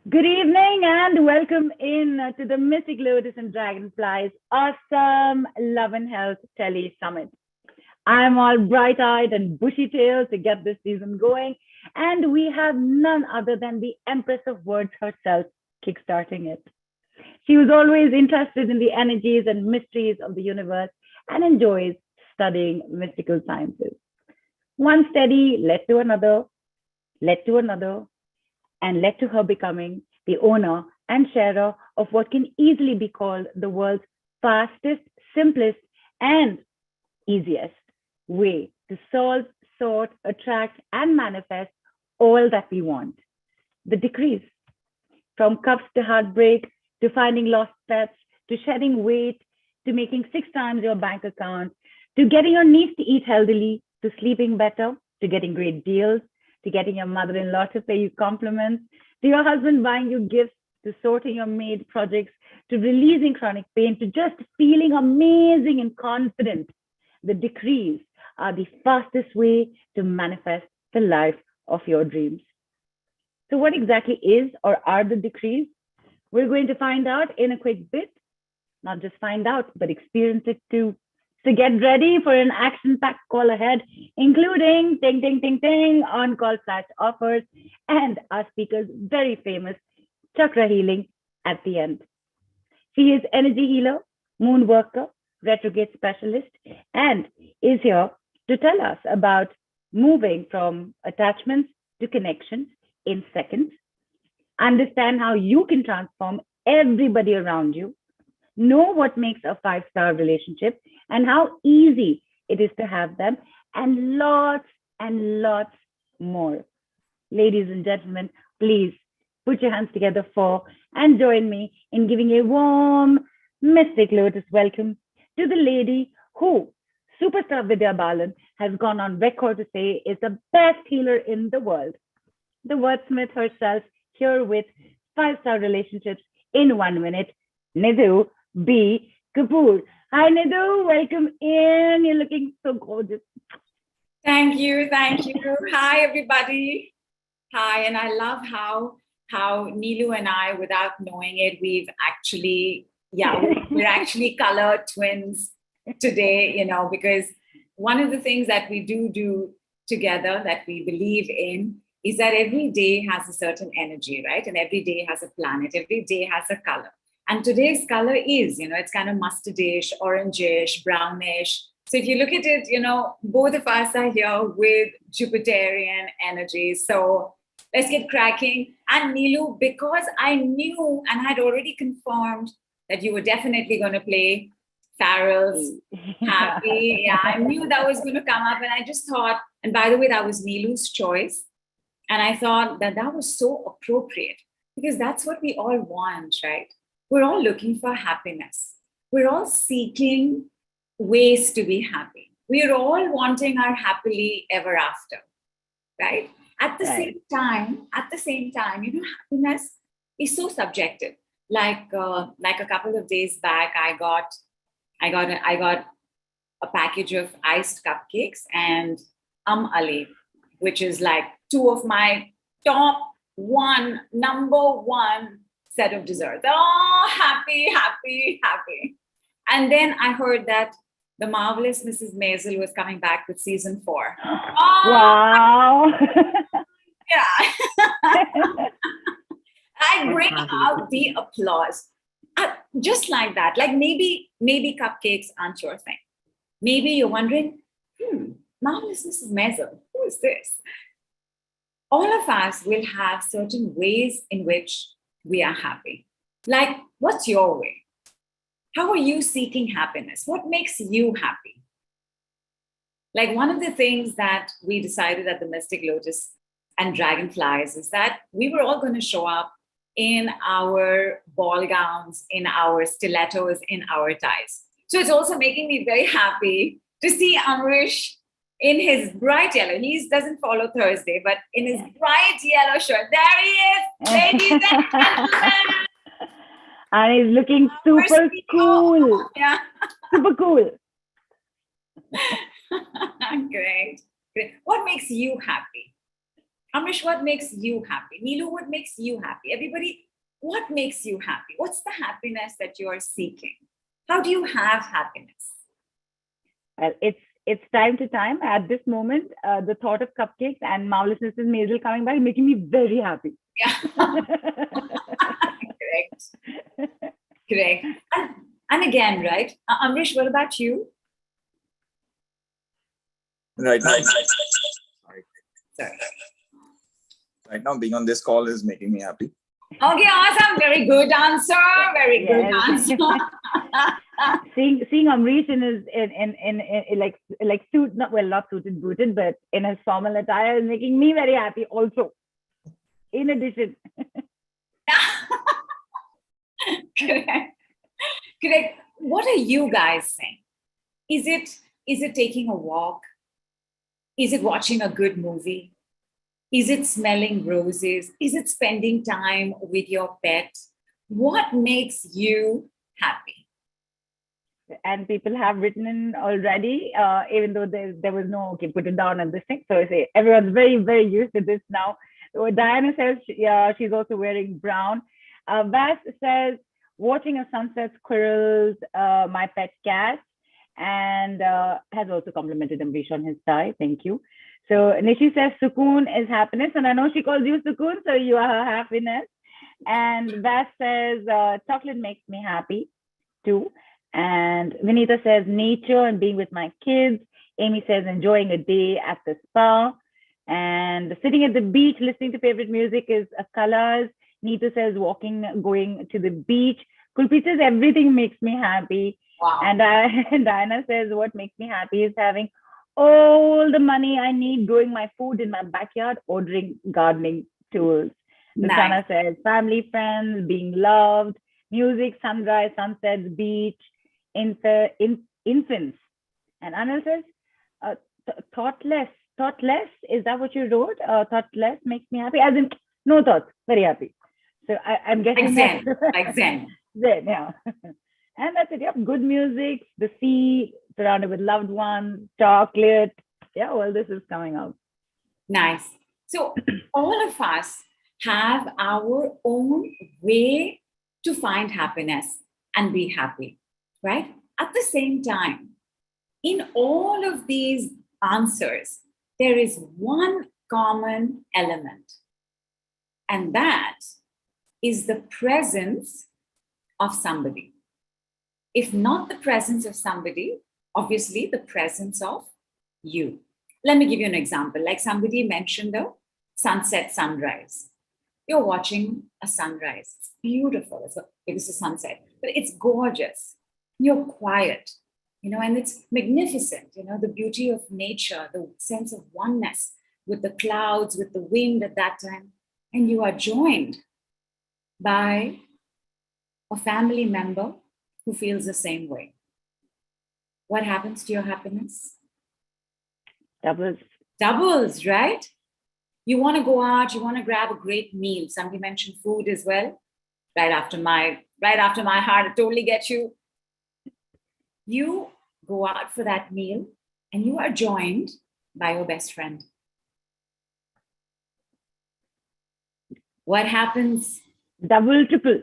Good evening and welcome in to the Mystic Lotus and Dragonflies awesome Love and Health Tele Summit. I'm all bright eyed and bushy tailed to get this season going, and we have none other than the Empress of Words herself kickstarting it. She was always interested in the energies and mysteries of the universe and enjoys studying mystical sciences. One study led to another, and led to her becoming the owner and sharer of what can easily be called the world's fastest, simplest, and easiest way to solve, sort, attract, and manifest all that we want. The decrees, from cups to heartbreak, to finding lost pets, to shedding weight, to making 6 times your bank account, to getting your niece to eat healthily, to sleeping better, to getting great deals, to getting your mother-in-law to pay you compliments, to your husband buying you gifts, to sorting your maid projects, to releasing chronic pain, to just feeling amazing and confident. The decrees are the fastest way to manifest the life of your dreams. So what exactly is or are the decrees? We're going to find out in a quick bit. Not just find out, but experience it too. So get ready for an action-packed call ahead, including ting, ting, ting, ting, on-call flash offers, and our speaker's very famous chakra healing at the end. She is energy healer, moon worker, retrograde specialist, and is here to tell us about moving from attachments to connections in seconds, understand how you can transform everybody around you, know what makes a 5-star relationship and how easy it is to have them, and lots more. Ladies and gentlemen, please put your hands together for and join me in giving a warm Mystic Lotus welcome to the lady who superstar Vidya Balan has gone on record to say is the best healer in the world. The wordsmith herself, here with 5-star relationships in 1 minute, Nidhu B. Kapoor. Hi, Nidhu. Welcome in. You're looking so gorgeous. Thank you. Hi, everybody. Hi, and I love how Neelu and I, without knowing it, we're actually color twins today, because one of the things that we do together that we believe in is that every day has a certain energy, right? And every day has a planet, every day has a color. And today's color is, it's kind of mustardish, orangish, brownish. So if you look at it, both of us are here with Jupiterian energy. So let's get cracking. And Neelu, because I knew and had already confirmed that you were definitely going to play Farrell's Happy. Yeah, I knew that was going to come up. And I just thought, and by the way, that was Neelu's choice. And I thought that was so appropriate because that's what we all want, right? We're all looking for happiness. We're all seeking ways to be happy. We're all wanting our happily ever after, right? At the same time, happiness is so subjective. Like a couple of days back, I got a package of iced cupcakes and Ali, which is like 2 of my number one set of desserts. Oh, happy. And then I heard that the marvelous Mrs. Maisel was coming back with season 4. Oh, wow. Yeah. I bring out the applause. Just like that. Like maybe cupcakes aren't your thing. Maybe you're wondering, marvelous Mrs. Maisel, who is this? All of us will have certain ways in which we are happy. Like, what's your way? How are you seeking happiness? What makes you happy? Like one of the things that we decided at the Mystic Lotus and Dragonflies is that we were all going to show up in our ball gowns, in our stilettos, in our ties. So it's also making me very happy to see Amrish in his bright yellow. He doesn't follow Thursday, but in his bright yellow shirt. There he is, ladies and gentlemen. And he's looking super cool. Yeah. Super cool. Great. What makes you happy? Amrish, what makes you happy? Neelu, what makes you happy? Everybody, what makes you happy? What's the happiness that you are seeking? How do you have happiness? Well, it's time to time. At this moment, the thought of cupcakes and Marvelous Mrs. Maisel coming back making me very happy. Yeah. Correct. Correct. And again, right? Amrish, what about you? Right now, Sorry. right now, being on this call is making me happy. Okay, awesome. Very good answer. Very good answer. Seeing Amrish in his in like suit, not suited, booted, but in his formal attire is making me very happy also. In addition. Correct. Correct. What are you guys saying? Is it taking a walk? Is it watching a good movie? Is it smelling roses? Is it spending time with your pet? What makes you happy? And people have written in already, even though there was no, okay, put it down on this thing. So I say everyone's very, very used to this now. So Diana says, yeah, she's also wearing brown. Vas says, watching a sunset, squirrels, my pet cat, and has also complimented Amrish on his tie. Thank you. So Nishi says, Sukoon is happiness. And I know she calls you Sukoon, so you are her happiness. And Vas says, chocolate makes me happy too. And Vinita says, nature and being with my kids. Amy says, enjoying a day at the spa. And sitting at the beach, listening to favorite music is colors. Neeta says, going to the beach. Kulpreet says, everything makes me happy. Wow. And Diana says, what makes me happy is having all the money I need, growing my food in my backyard, ordering gardening tools. Susanna says, family, friends, being loved, music, sunrise, sunsets, beach, infants. And Anil says, thoughtless. Thoughtless, is that what you wrote? Thoughtless makes me happy, as in no thoughts, very happy. So I'm guessing like Zen. Zen, yeah. And that's it. Yep, good music, the sea, surrounded with loved ones, chocolate. Yeah, well, this is coming out. Nice. So all of us have our own way to find happiness and be happy, right? At the same time, in all of these answers, there is one common element, and that is the presence of somebody. If not the presence of somebody, obviously the presence of you. Let me give you an example. Like somebody mentioned the sunset, sunrise. You're watching a sunrise. It's beautiful. It is a sunset, but it's gorgeous. You're quiet, and it's magnificent. The beauty of nature, the sense of oneness with the clouds, with the wind at that time. And you are joined by a family member who feels the same way. What happens to your happiness? Doubles, right? You want to go out, you want to grab a great meal. Somebody mentioned food as well. Right after my heart, I totally get you. You go out for that meal and you are joined by your best friend. What happens? Double, triple,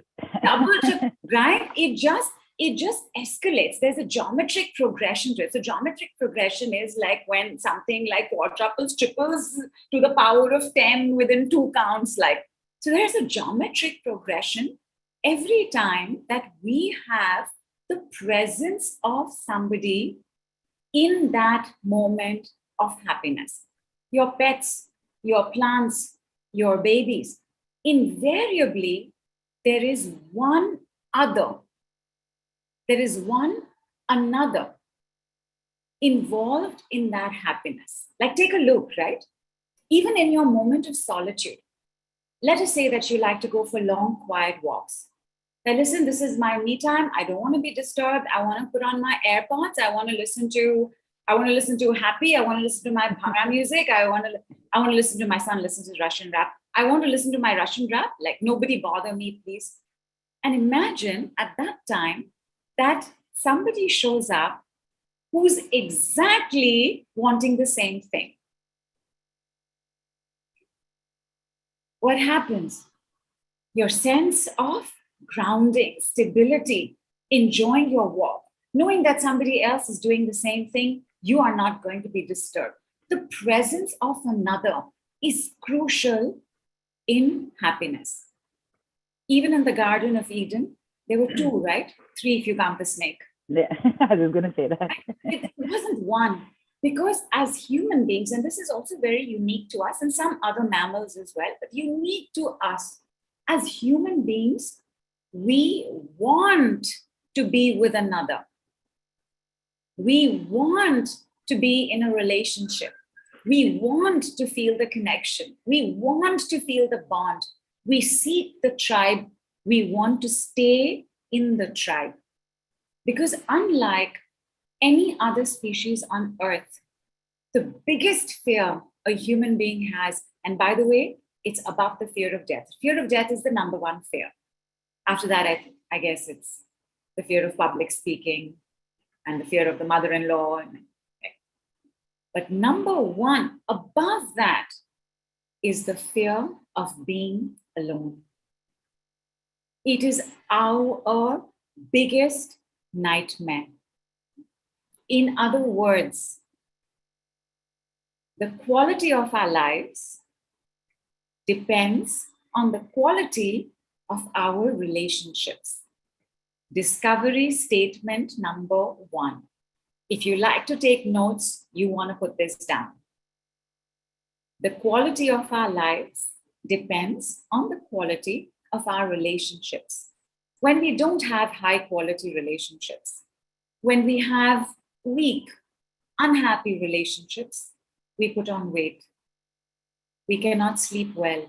right? It just escalates. There's a geometric progression to it. So geometric progression is like when something like quadruples, triples to the power of 10 within 2 counts. So there's a geometric progression every time that we have the presence of somebody in that moment of happiness. Your pets, your plants, your babies. Invariably, there is one other. There is one another involved in that happiness. Like take a look, right? Even in your moment of solitude, let us say that you like to go for long, quiet walks. Now listen, this is my me time. I don't want to be disturbed. I want to put on my AirPods. I want to listen to happy. I want to listen to my Bhangra music. I want to listen to my son listen to Russian rap. I want to listen to my Russian rap. Like nobody bother me, please. And imagine at that time that somebody shows up who's exactly wanting the same thing. what happens? Your sense of grounding, stability, enjoying your walk, knowing that somebody else is doing the same thing, you are not going to be disturbed. The presence of another is crucial in happiness. Even in the Garden of Eden, there were two, right? Three if you count the snake. Yeah, I was going to say that. It wasn't one. Because as human beings, and this is also very unique to us and some other mammals as well, but unique to us, as human beings, we want to be with another. We want to be in a relationship. We want to feel the connection. We want to feel the bond. We seek the tribe. We want to stay in the tribe. Because unlike any other species on earth, the biggest fear a human being has, and by the way, it's above the fear of death. Fear of death is the number one fear. After that, I guess it's the fear of public speaking and the fear of the mother-in-law. But number one, above that, is the fear of being alone. It is our biggest nightmare. In other words, the quality of our lives depends on the quality of our relationships. Discovery statement number one. If you like to take notes, you want to put this down. The quality of our lives depends on the quality of our relationships. When we don't have high quality relationships, when we have weak, unhappy relationships, we put on weight. We cannot sleep well.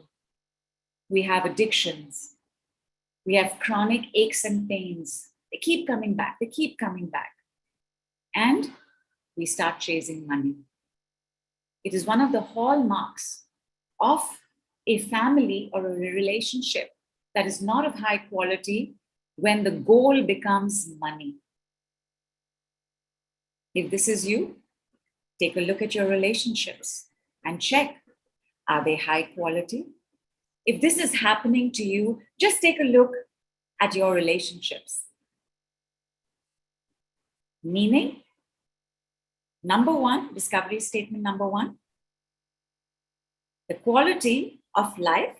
We have addictions. We have chronic aches and pains. They keep coming back. They keep coming back. And we start chasing money. It is one of the hallmarks of a family or a relationship that is not of high quality when the goal becomes money. If this is you, take a look at your relationships and check, are they high quality? If this is happening to you, just take a look at your relationships. Meaning, number one, discovery statement number one, the quality of life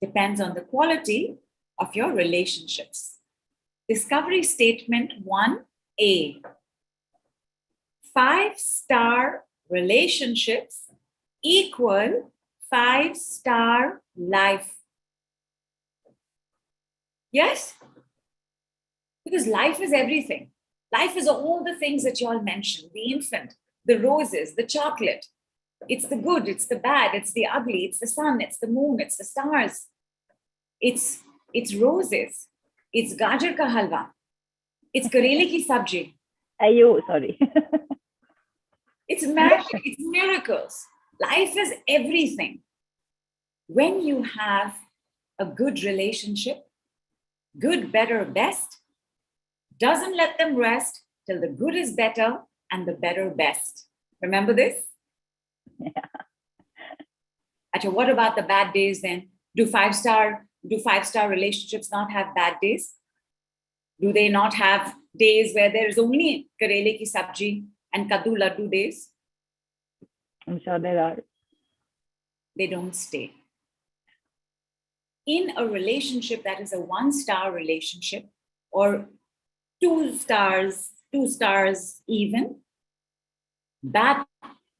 depends on the quality of your relationships. Discovery statement 1A. 5-star relationships equal 5-star life. Yes? Because life is everything. Life is all the things that you all mentioned, the infant, the roses, the chocolate. It's the good, it's the bad, it's the ugly, it's the sun, it's the moon, it's the stars. It's roses. It's gajar ka halwa. It's karele ki sabji. Ayo, sorry. It's magic, it's miracles. Life is everything. When you have a good relationship, good, better, best, doesn't let them rest till the good is better and the better best. Remember this? Yeah. Acha, what about the bad days then? Do five-star relationships not have bad days? Do they not have days where there is only karele ki sabji and kaddu laddu days? I'm sure there are. They don't stay. In a relationship that is a 1-star relationship or 2 stars even, bad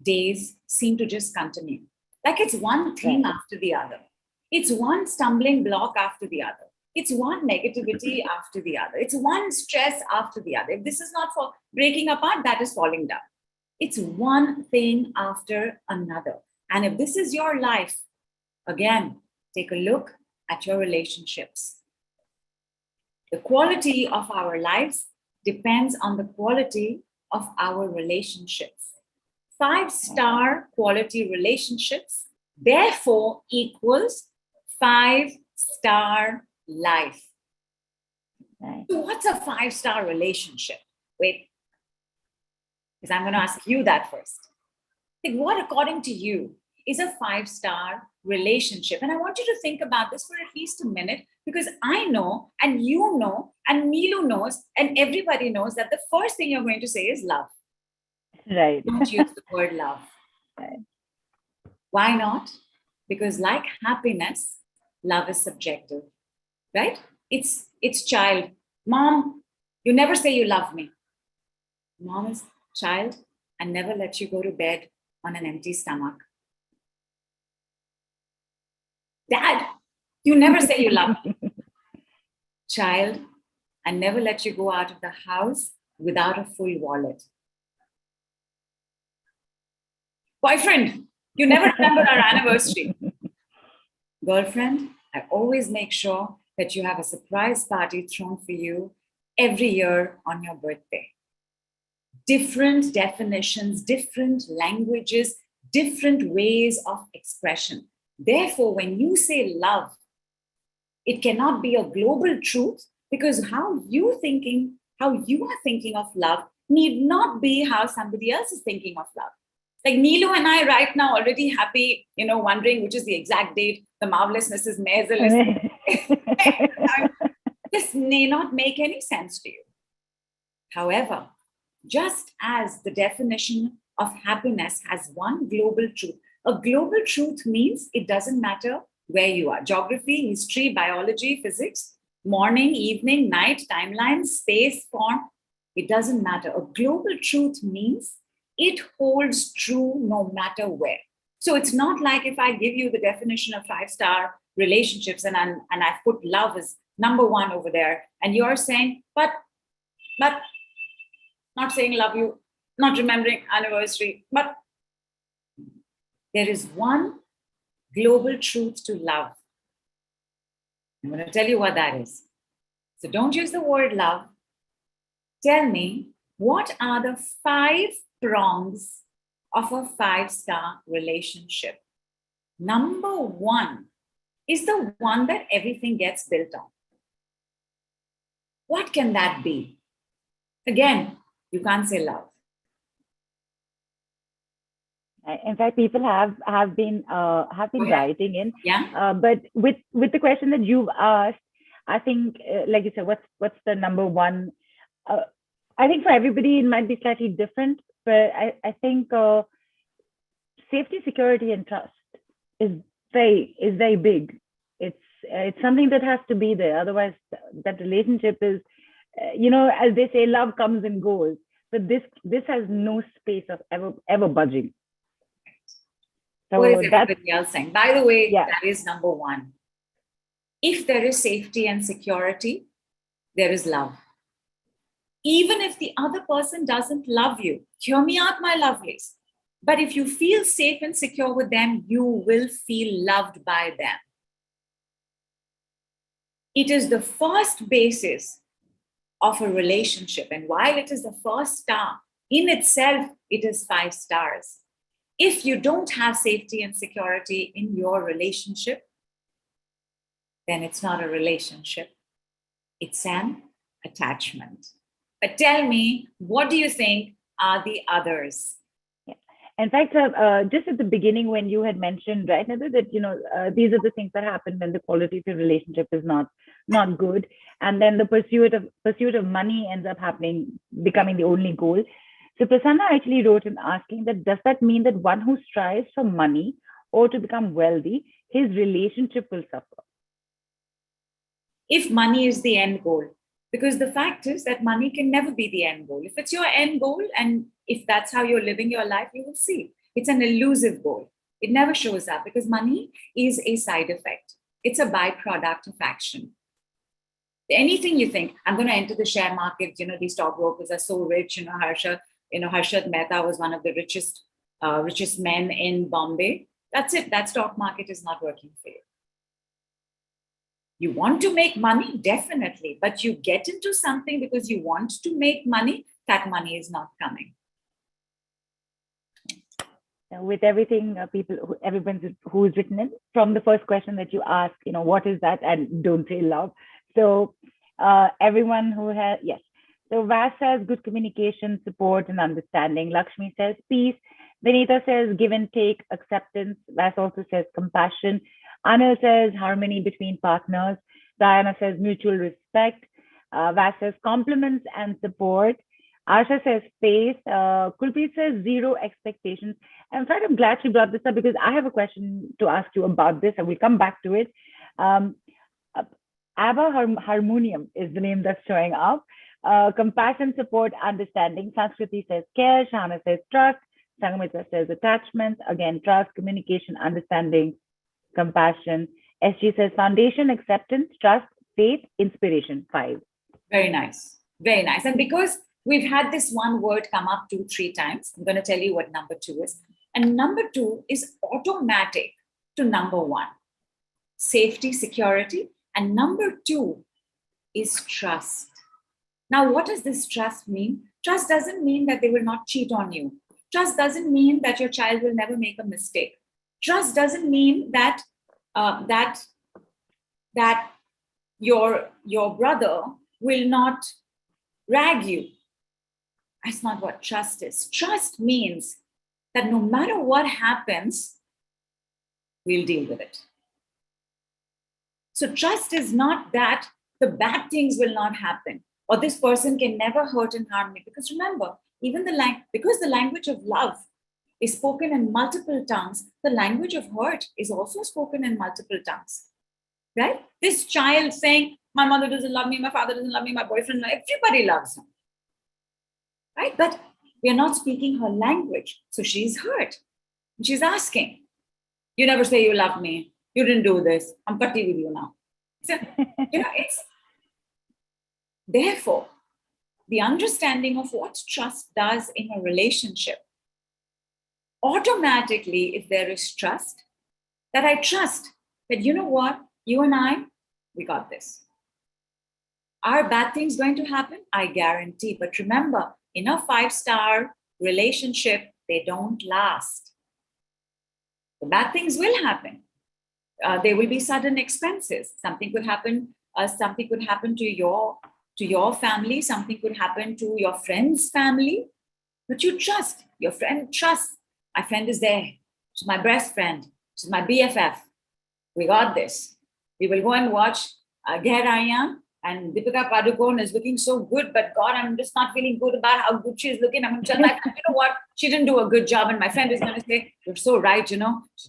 days seem to just continue. Like it's one thing after the other. It's one stumbling block after the other. It's one negativity after the other. It's one stress after the other. If this is not for breaking apart, that is falling down. It's one thing after another. And if this is your life, again, take a look at your relationships. The quality of our lives depends on the quality of our relationships. 5-star quality relationships, therefore, equals 5-star life. Right. So what's a 5-star relationship? Wait, because I'm going to ask you that first. Like, what, according to you, is a 5-star relationship. And I want you to think about this for at least a minute, because I know, and you know, and Neelu knows, and everybody knows that the first thing you're going to say is love. Right. Don't use the word love. Right. Why not? Because like happiness, love is subjective, right? It's child. Mom, you never say you love me. Mom is child and never let you go to bed on an empty stomach. Dad, you never say you love me. Child, and never let you go out of the house without a full wallet. Boyfriend, you never remember our anniversary. Girlfriend, I always make sure that you have a surprise party thrown for you every year on your birthday. Different definitions, different languages, different ways of expression. Therefore, when you say love, it cannot be a global truth, because how you are thinking of love need not be how somebody else is thinking of love. Like Neelu and I right now already happy, wondering which is the exact date the marvelous Mrs. Maisel is. This may not make any sense to you. However, just as the definition of happiness has one global truth, a global truth means it doesn't matter where you are. Geography, history, biology, physics, morning, evening, night, timeline, space, form, it doesn't matter. A global truth means it holds true no matter where. So it's not like if I give you the definition of 5-star relationships and I put love as number 1 over there, and you're saying, but not saying love you, not remembering anniversary, but there is one global truth to love. I'm going to tell you what that is. So don't use the word love. Tell me, what are the 5 prongs of a 5-star relationship? Number 1 is the one that everything gets built on. What can that be? Again, you can't say love. In fact, people have been writing in. Yeah. But with the question that you've asked, I think, like you said, what's the number 1? I think for everybody it might be slightly different, but I think safety, security, and trust is very big. It's something that has to be there. Otherwise, that relationship is, as they say, love comes and goes. But this has no space of ever budging. So what is everybody else saying? By the way, yeah. That is number 1. If there is safety and security, there is love. Even if the other person doesn't love you, hear me out, my lovelies. But if you feel safe and secure with them, you will feel loved by them. It is the first basis of a relationship. And while it is the first star, in itself, it is 5 stars. If you don't have safety and security in your relationship, then it's not a relationship. It's an attachment. But tell me, what do you think are the others? Yeah. In fact, just at the beginning when you had mentioned, right, Nidhu, that these are the things that happen when the quality of your relationship is not good, and then the pursuit of money ends up becoming the only goal. So Prasanna actually wrote in asking that, does that mean that one who strives for money or to become wealthy, his relationship will suffer? If money is the end goal, because the fact is that money can never be the end goal. If it's your end goal, and if that's how you're living your life, you will see it's an elusive goal. It never shows up, because money is a side effect. It's a byproduct of action. Anything you think, I'm going to enter the share market, these stockbrokers are so rich, Harshad Mehta was one of the richest men in Bombay. That's it. That stock market is not working for you. You want to make money? Definitely. But you get into something because you want to make money, that money is not coming. With everything, everyone who's written in, from the first question that you asked, what is that? And don't say love. So everyone who has, yes. So Vas says good communication, support, and understanding. Lakshmi says peace. Vinita says give and take, acceptance. Vas also says compassion. Anil says harmony between partners. Diana says mutual respect. Vas says compliments and support. Asha says space. Kulpreet says zero expectations. And in fact, I'm glad she brought this up because I have a question to ask you about this, and we'll come back to it. ABBA Harmonium is the name that's showing up. Compassion, support, understanding. Sanskriti says care. Shana says trust. Sangamitra says attachment. Again, trust, communication, understanding, compassion. SG says foundation, acceptance, trust, faith, inspiration. 5. Very nice. Very nice. And because we've had this one word come up 2-3 times, I'm going to tell you what number 2 is. And number 2 is automatic to number 1. Safety, security. And number 2 is trust. Now, what does this trust mean? Trust doesn't mean that they will not cheat on you. Trust doesn't mean that your child will never make a mistake. Trust doesn't mean that that your brother will not rag you. That's not what trust is. Trust means that no matter what happens, we'll deal with it. So trust is not that the bad things will not happen or this person can never hurt and harm me. Because remember, even because the language of love is spoken in multiple tongues, the language of hurt is also spoken in multiple tongues, right? This child saying, my mother doesn't love me, my father doesn't love me, my boyfriend, everybody loves him, right? But we are not speaking her language. So she's hurt. She's asking, you never say you love me. You didn't do this. I'm cutty with you now. So, it's therefore the understanding of what trust does in a relationship. Automatically, if there is trust, that I trust that, you know what, you and I, we got this. Are bad things going to happen? I guarantee. But remember, in a 5-star relationship, they don't last. The bad things will happen. There will be sudden expenses. Something could happen. Something could happen to your family. Something could happen to your friend's family. But you trust. Your friend trusts. My friend is there. She's my best friend. She's my BFF. We got this. We will go and watch Ghar Aaya, and Deepika Padukone is looking so good, but God, I'm just not feeling good about how good she is looking. I'm going to tell my friend, you know what? She didn't do a good job. And my friend is going to say, you're so right, she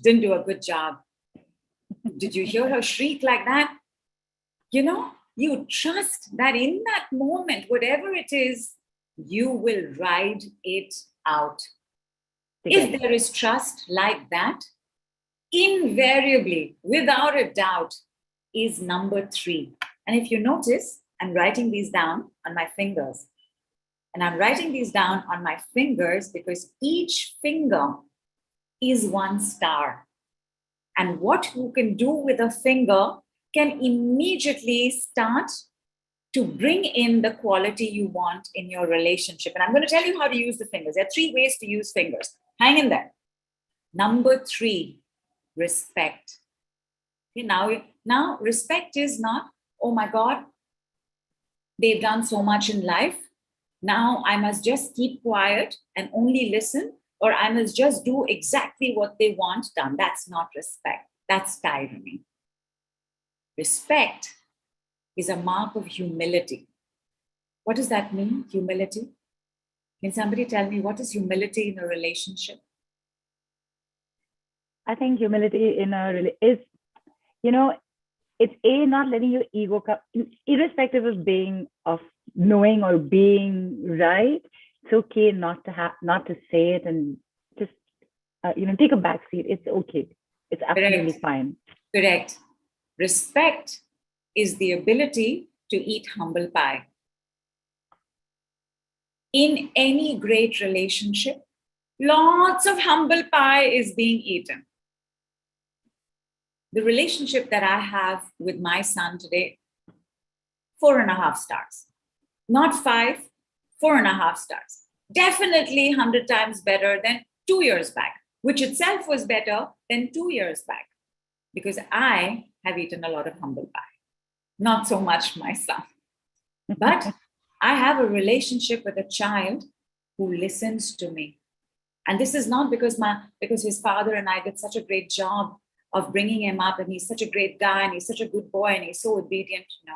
didn't do a good job. Did you hear her shriek like that? You trust that in that moment, whatever it is, you will ride it out. If there is trust like that, invariably, without a doubt, is number 3. And if you notice, I'm writing these down on my fingers. And I'm writing these down on my fingers because each finger is 1 star. And what you can do with a finger can immediately start to bring in the quality you want in your relationship. And I'm going to tell you how to use the fingers. There are 3 ways to use fingers. Hang in there. Number 3, respect. Okay, now respect is not, oh my God, they've done so much in life. Now I must just keep quiet and only listen, or I must just do exactly what they want done. That's not respect. That's tyranny. Respect is a mark of humility. What does that mean, humility? Can somebody tell me what is humility in a relationship? I think humility in a is, it's not letting your ego come, irrespective of knowing or being right. It's okay not to say it and just take a back seat. It's okay. It's absolutely fine. Correct. Respect is the ability to eat humble pie. In any great relationship, lots of humble pie is being eaten. The relationship that I have with my son today, 4.5 stars. Not 5, 4.5 stars. Definitely 100 times better than 2 years back, which itself was better than 2 years back, because I have eaten a lot of humble pie. Not so much my son. But I have a relationship with a child who listens to me. And this is not because his father and I did such a great job of bringing him up, and he's such a great guy, and he's such a good boy, and he's so obedient. No.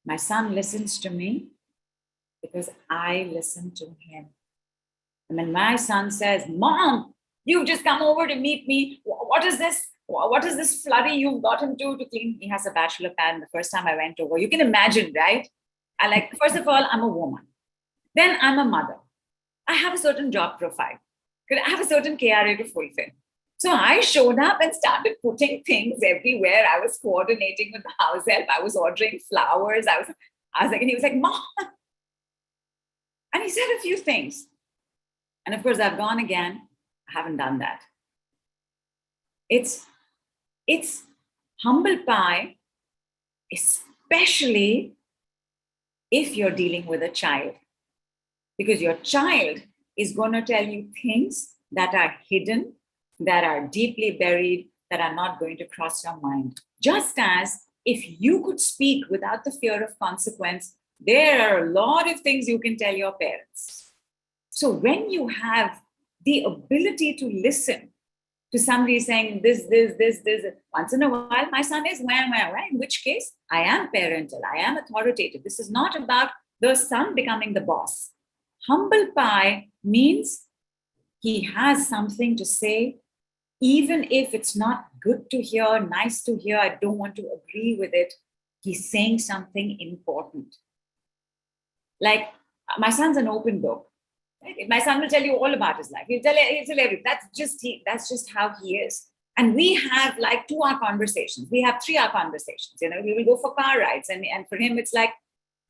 My son listens to me because I listen to him. And when my son says, Mom, you've just come over to meet me. What is this? What is this flurry you've got him to clean? He has a bachelor pad. The first time I went over, you can imagine, right? First of all, I'm a woman. Then I'm a mother. I have a certain job profile. I have a certain KRA to fulfill. So I showed up and started putting things everywhere. I was coordinating with the house help. I was ordering flowers. I was like, and he was like, Mom. And he said a few things. And of course, I've gone again. I haven't done that. It's humble pie, especially if you're dealing with a child. Because your child is going to tell you things that are hidden, that are deeply buried, that are not going to cross your mind. Just as if you could speak without the fear of consequence, there are a lot of things you can tell your parents. So when you have the ability to listen to somebody saying this, once in a while, my son is wah, in which case I am parental, I am authoritative. This is not about the son becoming the boss. Humble pie means he has something to say, even if it's not good to hear, nice to hear, I don't want to agree with it. He's saying something important. Like, my son's an open book. Right? My son will tell you all about his life. He'll tell everything. That's just how he is. And we have like 2-hour conversations. We have 3-hour conversations. You know, we will go for car rides. And for him, it's like,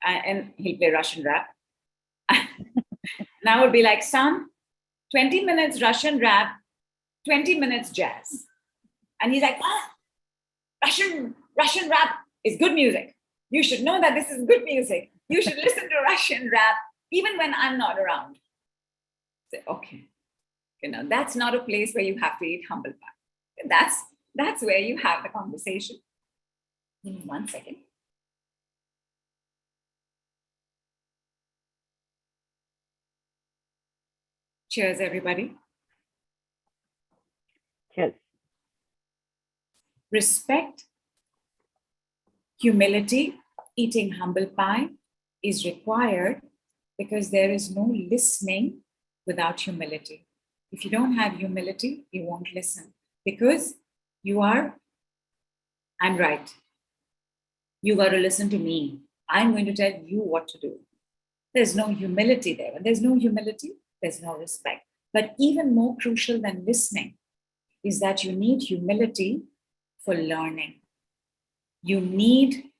and he'll play Russian rap. And I would be like, son, 20 minutes Russian rap, 20 minutes jazz. And he's like, Russian rap is good music. You should know that this is good music. You should listen to Russian rap even when I'm not around. So, okay, you know, that's not a place where you have to eat humble pie. That's where you have the conversation. Give me 1 second. Cheers, everybody. Cheers. Respect, humility, eating humble pie is required because there is no listening without humility. If you don't have humility, you won't listen because I'm right. You got to listen to me. I'm going to tell you what to do. There's no humility there. When there's no humility, there's no respect. But even more crucial than listening is that you need humility for learning. You need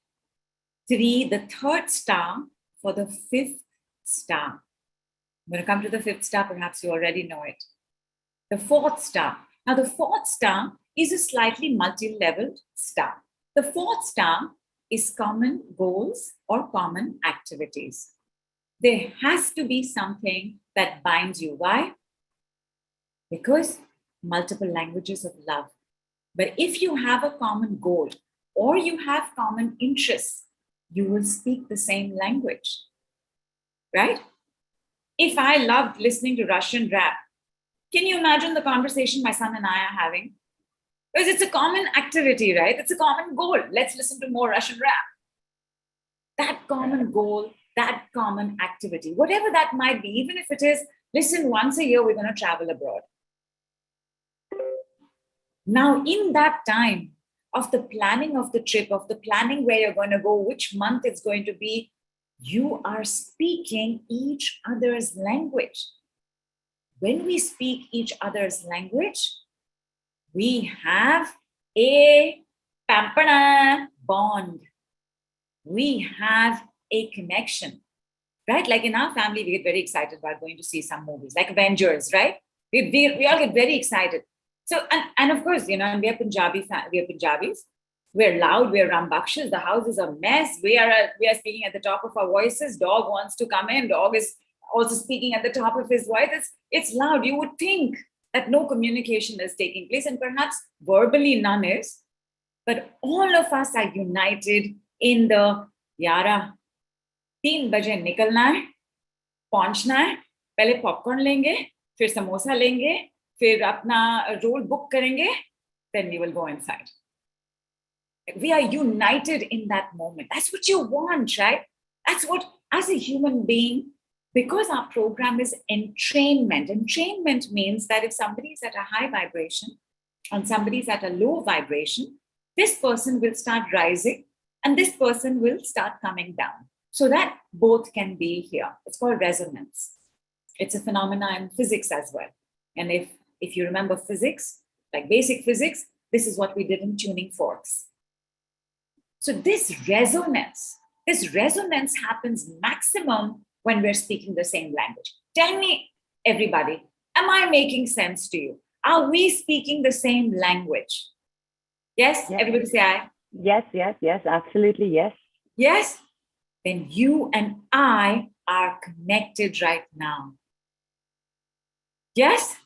the 3rd star for the 5th star. I'm going to come to the 5th star, perhaps you already know it. The 4th star. Now, the 4th star is a slightly multi-leveled star. The 4th star is common goals or common activities. There has to be something that binds you. Why? Because multiple languages of love. But if you have a common goal or you have common interests, you will speak the same language, right? If I loved listening to Russian rap, can you imagine the conversation my son and I are having? Because it's a common activity, right? It's a common goal. Let's listen to more Russian rap. That common goal, that common activity, whatever that might be, even if it is, listen, once a year, we're going to travel abroad. Now, in that time of the planning of the trip, of the planning where you're going to go, which month it's going to be, you are speaking each other's language. When we speak each other's language, we have a pampana bond. We have a connection, right? Like in our family, we get very excited about going to see some movies, like Avengers, right? We all get very excited. So, and of course, you know, and we are Punjabis. We're loud, we're rambakshas, the house is a mess. We are speaking at the top of our voices. Dog wants to come in. Dog is also speaking at the top of his voice. It's loud. You would think that no communication is taking place, and perhaps verbally none is. But all of us are united in the Yara. 3 baje nikalna hai, pahunchna hai, pehle popcorn lenge, फिर samosa लेंगे, फिर अपना roll book करेंगे, then we will go inside. We are united in that moment. That's what you want, right? That's what, as a human being, because our program is entrainment. Entrainment means that if somebody is at a high vibration and somebody is at a low vibration, this person will start rising and this person will start coming down so that both can be here. It's called resonance. It's a phenomenon in physics as well. And if you remember physics, like basic physics, this is what we did in tuning forks. So this resonance happens maximum when we're speaking the same language. Tell me, everybody, am I making sense to you? Are we speaking the same language? Yes? Everybody say aye. Yes, absolutely, yes. Yes? Then you and I are connected right now. Yes?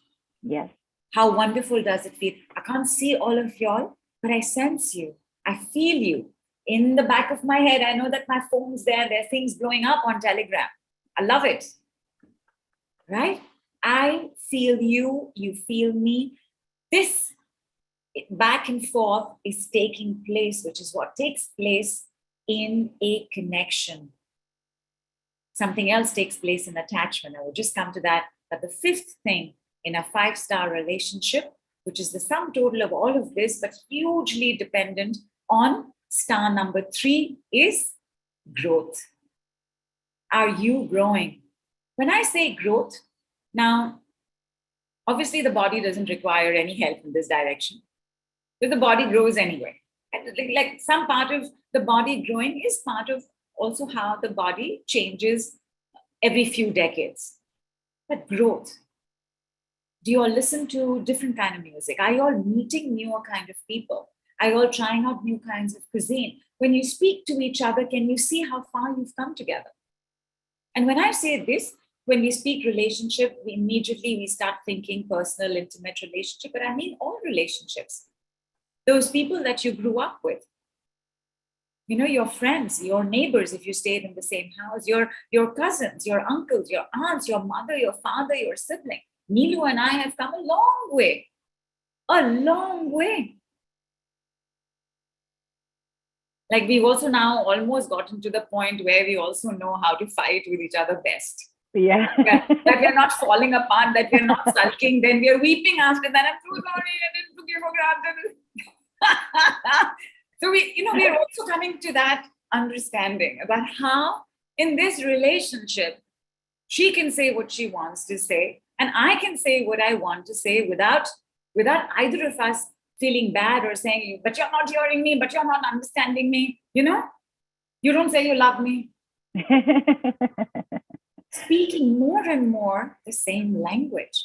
Yes. How wonderful does it feel? I can't see all of y'all, but I sense you. I feel you. In the back of my head, I know that my phone's there. There are things blowing up on Telegram. I love it. Right? I feel you. You feel me. This back and forth is taking place, which is what takes place in a connection. Something else takes place in attachment. I will just come to that. But the fifth thing in a 5-star relationship, which is the sum total of all of this, but hugely dependent on star number 3, is growth. Are you growing? When I say growth, now, obviously the body doesn't require any help in this direction, because the body grows anyway. And like some part of the body growing is part of also how the body changes every few decades. But growth, do you all listen to different kind of music? Are you all meeting newer kind of people? Are you all trying out new kinds of cuisine? When you speak to each other, can you see how far you've come together? And when I say this, when we speak relationship, we start thinking personal, intimate relationship, but I mean all relationships. Those people that you grew up with, you know, your friends, your neighbors, if you stayed in the same house, your cousins, your uncles, your aunts, your mother, your father, your sibling. Nidhu and I have come a long way. A long way. Like we've also now almost gotten to the point where we also know how to fight with each other best. Yeah. That we're not falling apart, that we're not sulking, then we're weeping after that. I'm so sorry, I didn't took you for granted. So we're also coming to that understanding about how in this relationship, she can say what she wants to say, and I can say what I want to say without either of us feeling bad or saying, but you're not hearing me, but you're not understanding me. You know, you don't say you love me. Speaking more and more the same language.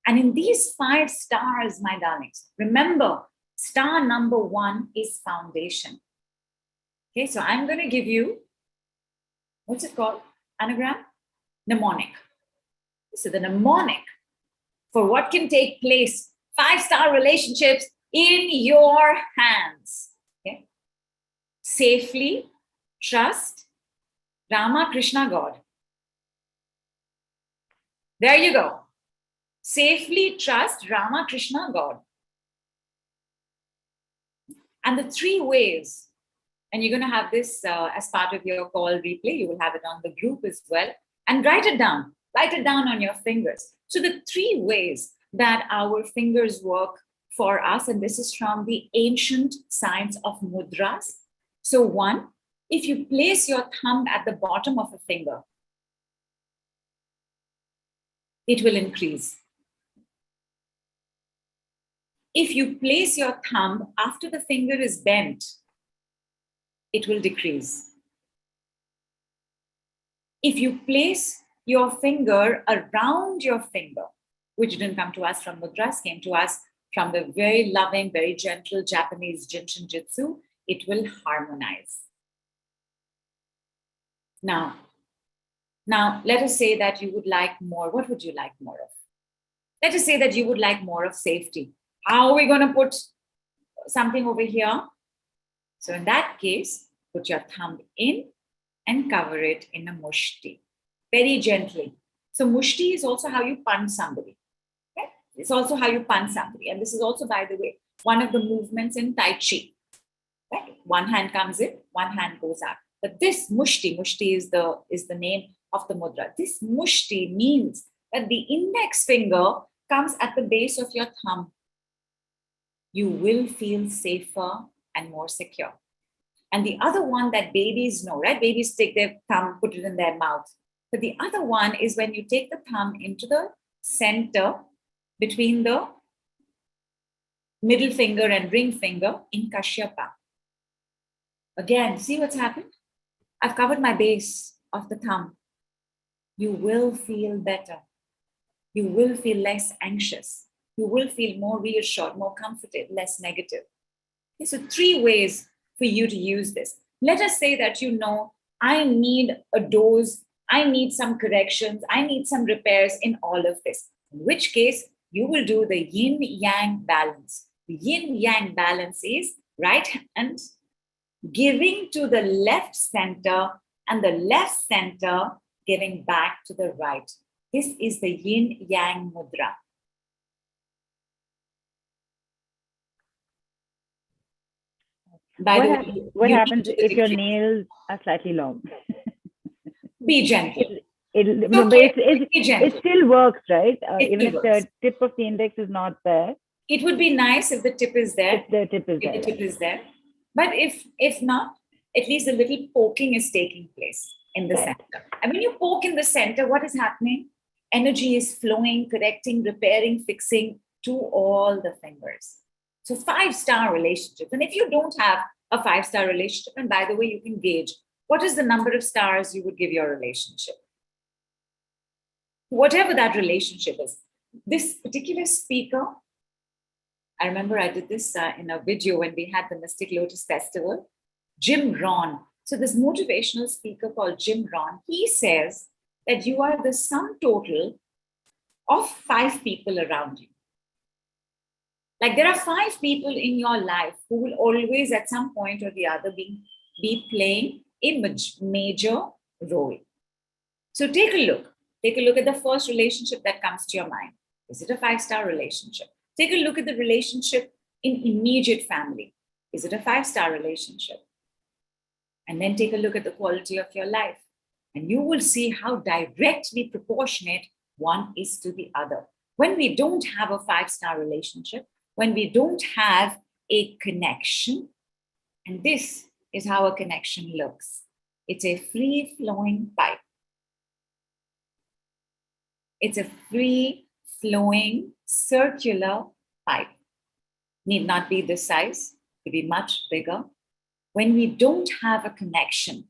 And in these 5 stars, my darlings, remember, star number 1 is foundation. Okay, so I'm going to give you, what's it called? Anagram? Mnemonic. So the mnemonic for what can take place, 5-star relationships in your hands. Okay? Safely trust Rama, Krishna, God. There you go. Safely trust Rama, Krishna, God. And the 3 ways, and you're going to have this as part of your call replay. You will have it on the group as well. And write it down. Write it down on your fingers. So the 3 ways that our fingers work for us, and this is from the ancient science of mudras. So 1, if you place your thumb at the bottom of a finger, it will increase. If you place your thumb after the finger is bent, it will decrease. If you place your finger around your finger, which didn't come to us from mudras, came to us from the very loving, very gentle Japanese Jinshin Jitsu, it will harmonize. Now, let us say that you would like more. What would you like more of? Let us say that you would like more of safety. How are we going to put something over here? So in that case, put your thumb in and cover it in a mushti, very gently. So mushti is also how you punch somebody. Okay? It's also how you punch somebody. And this is also, by the way, one of the movements in Tai Chi. Right? One hand comes in, one hand goes out. But this mushti is the name of the mudra. This mushti means that the index finger comes at the base of your thumb. You will feel safer and more secure. And the other one that babies know, right? Babies take their thumb, put it in their mouth. But the other one is when you take the thumb into the center between the middle finger and ring finger in Kashyapa. Again, see what's happened? I've covered my base of the thumb. You will feel better. You will feel less anxious. You will feel more reassured, more comforted, less negative. Okay, so 3 ways for you to use this. Let us say that I need a dose, I need some corrections, I need some repairs in all of this. In which case, you will do the yin-yang balance. The yin-yang balance is right hand giving to the left center and the left center giving back to the right. This is the yin-yang mudra. By the way, what happens if your nails are slightly long? Be gentle. It still works, right? Even if the tip of the index is not there. It would be nice if the tip is there. If the tip is there. But if not, at least a little poking is taking place in the center. And when you poke in the center, what is happening? Energy is flowing, correcting, repairing, fixing to all the fingers. So 5-star relationship. And if you don't have a 5-star relationship, and by the way, you can gauge what is the number of stars you would give your relationship. Whatever that relationship is. This particular speaker, I remember I did this in a video when we had the Mystic Lotus Festival, Jim Rohn. So this motivational speaker called Jim Rohn, he says that you are the sum total of 5 people around you. Like there are 5 people in your life who will always at some point or the other be playing a major role. So take a look. Take a look at the first relationship that comes to your mind. Is it a 5-star relationship? Take a look at the relationship in immediate family. Is it a 5-star relationship? And then take a look at the quality of your life. And you will see how directly proportionate one is to the other. When we don't have a 5-star relationship, when we don't have a connection, and this is how a connection looks. It's a free-flowing pipe. It's a free-flowing circular pipe. Need not be this size, could be much bigger. When we don't have a connection,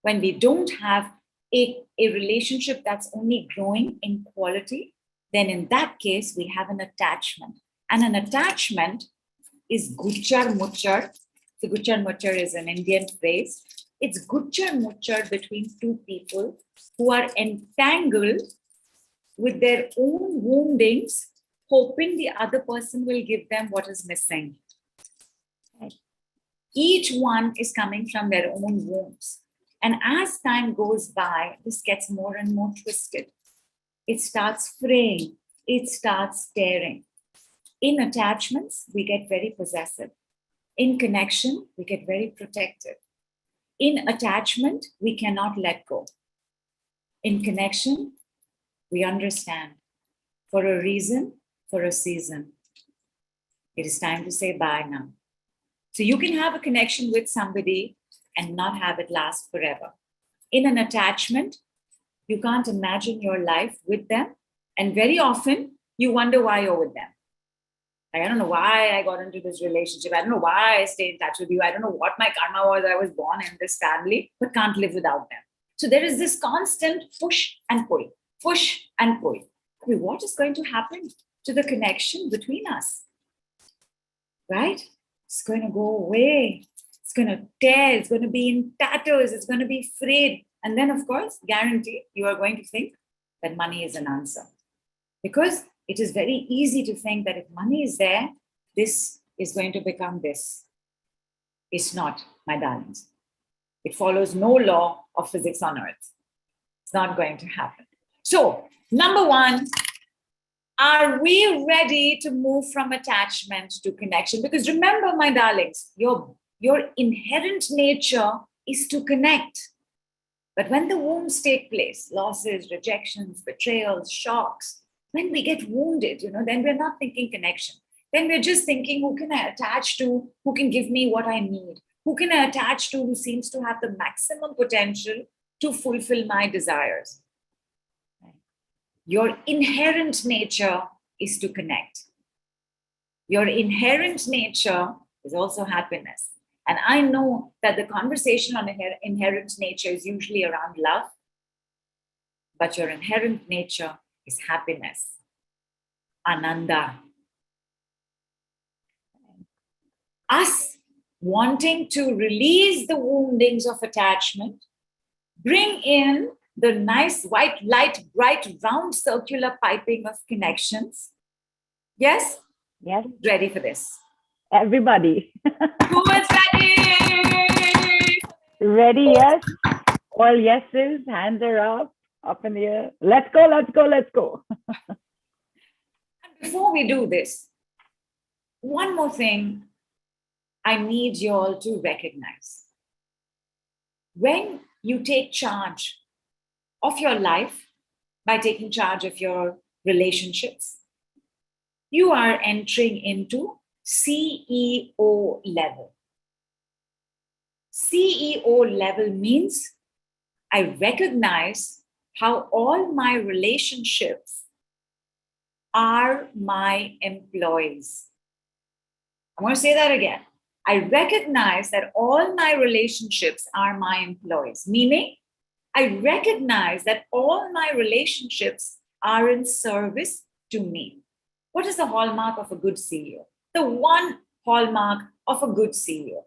when we don't have a relationship that's only growing in quality, then in that case, we have an attachment. And an attachment is guchar muchar. So guchar muchar is an Indian phrase. It's guchar muchar between 2 people who are entangled with their own woundings, hoping the other person will give them what is missing. Each one is coming from their own wounds. And as time goes by, this gets more and more twisted. It starts fraying. It starts tearing. In attachments, we get very possessive. In connection, we get very protective. In attachment, we cannot let go. In connection, we understand. For a reason, for a season. It is time to say bye now. So you can have a connection with somebody and not have it last forever. In an attachment, you can't imagine your life with them. And very often, you wonder why you're with them. Like, I don't know why I got into this relationship. I don't know why I stayed in touch with you. I don't know what my karma was. I was born in this family, but can't live without them. So there is this constant push and pull, push and pull. I mean, what is going to happen to the connection between us? Right? It's going to go away. It's going to tear. It's going to be in tatters. It's going to be frayed. And then, of course, guarantee you are going to think that money is an answer. Because it is very easy to think that if money is there, this is going to become this. It's not, my darlings. It follows no law of physics on earth. It's not going to happen. So, number one, are we ready to move from attachment to connection? Because remember, my darlings, your inherent nature is to connect. But when the wounds take place, losses, rejections, betrayals, shocks, when we get wounded, then we're not thinking connection. Then we're just thinking, who can I attach to? Who can give me what I need? Who can I attach to who seems to have the maximum potential to fulfill my desires? Your inherent nature is to connect. Your inherent nature is also happiness. And I know that the conversation on inherent nature is usually around love, but your inherent nature is happiness, ananda. Us wanting to release the woundings of attachment, bring in the nice white, light, bright, round, circular piping of connections. Yes? Yes. Ready for this? Everybody. Who is ready? Ready, yes. All yeses, hands are up in the air. Let's go, let's go, let's go. And before we do this, one more thing I need you all to recognize. When you take charge of your life by taking charge of your relationships, you are entering into CEO level. CEO level means I recognize how all my relationships are my employees. I'm going to say that again. I recognize that all my relationships are my employees, meaning I recognize that all my relationships are in service to me. What is the hallmark of a good CEO? The one hallmark of a good CEO,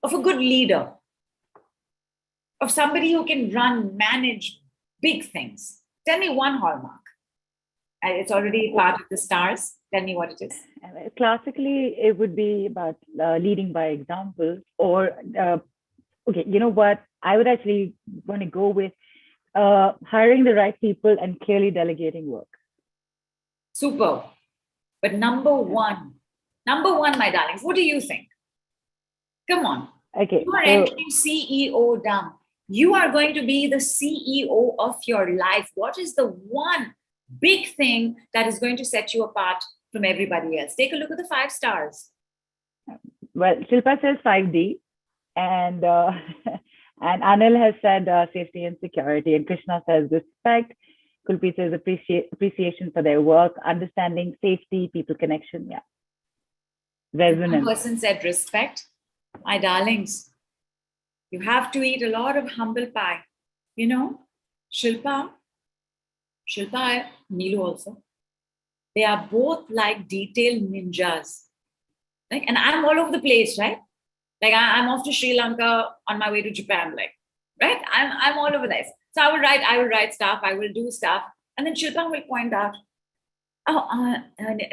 of a good leader, of somebody who can manage big things. Tell me one hallmark. It's already part of the stars. Tell me what it is. Classically, it would be about leading by example, or, okay, you know what? I would actually want to go with hiring the right people and clearly delegating work. Super. But number one, my darlings, what do you think? Come on. Okay. You are entering CEO down. You are going to be the CEO of your life. What is the one big thing that is going to set you apart from everybody else? Take a look at the 5 stars. Well, Shilpa says 5D, and and Anil has said safety and security, and Krishna says respect. Kulpi says appreciation for their work, understanding, safety, people connection. Yeah. Resonance. One person said respect. My darlings, you have to eat a lot of humble pie. Shilpa, Neelu also. They are both like detail ninjas. And I'm all over the place, right? Like I'm off to Sri Lanka on my way to Japan, right? I'm all over this. So I will write stuff, I will do stuff. And then Shilpa will point out,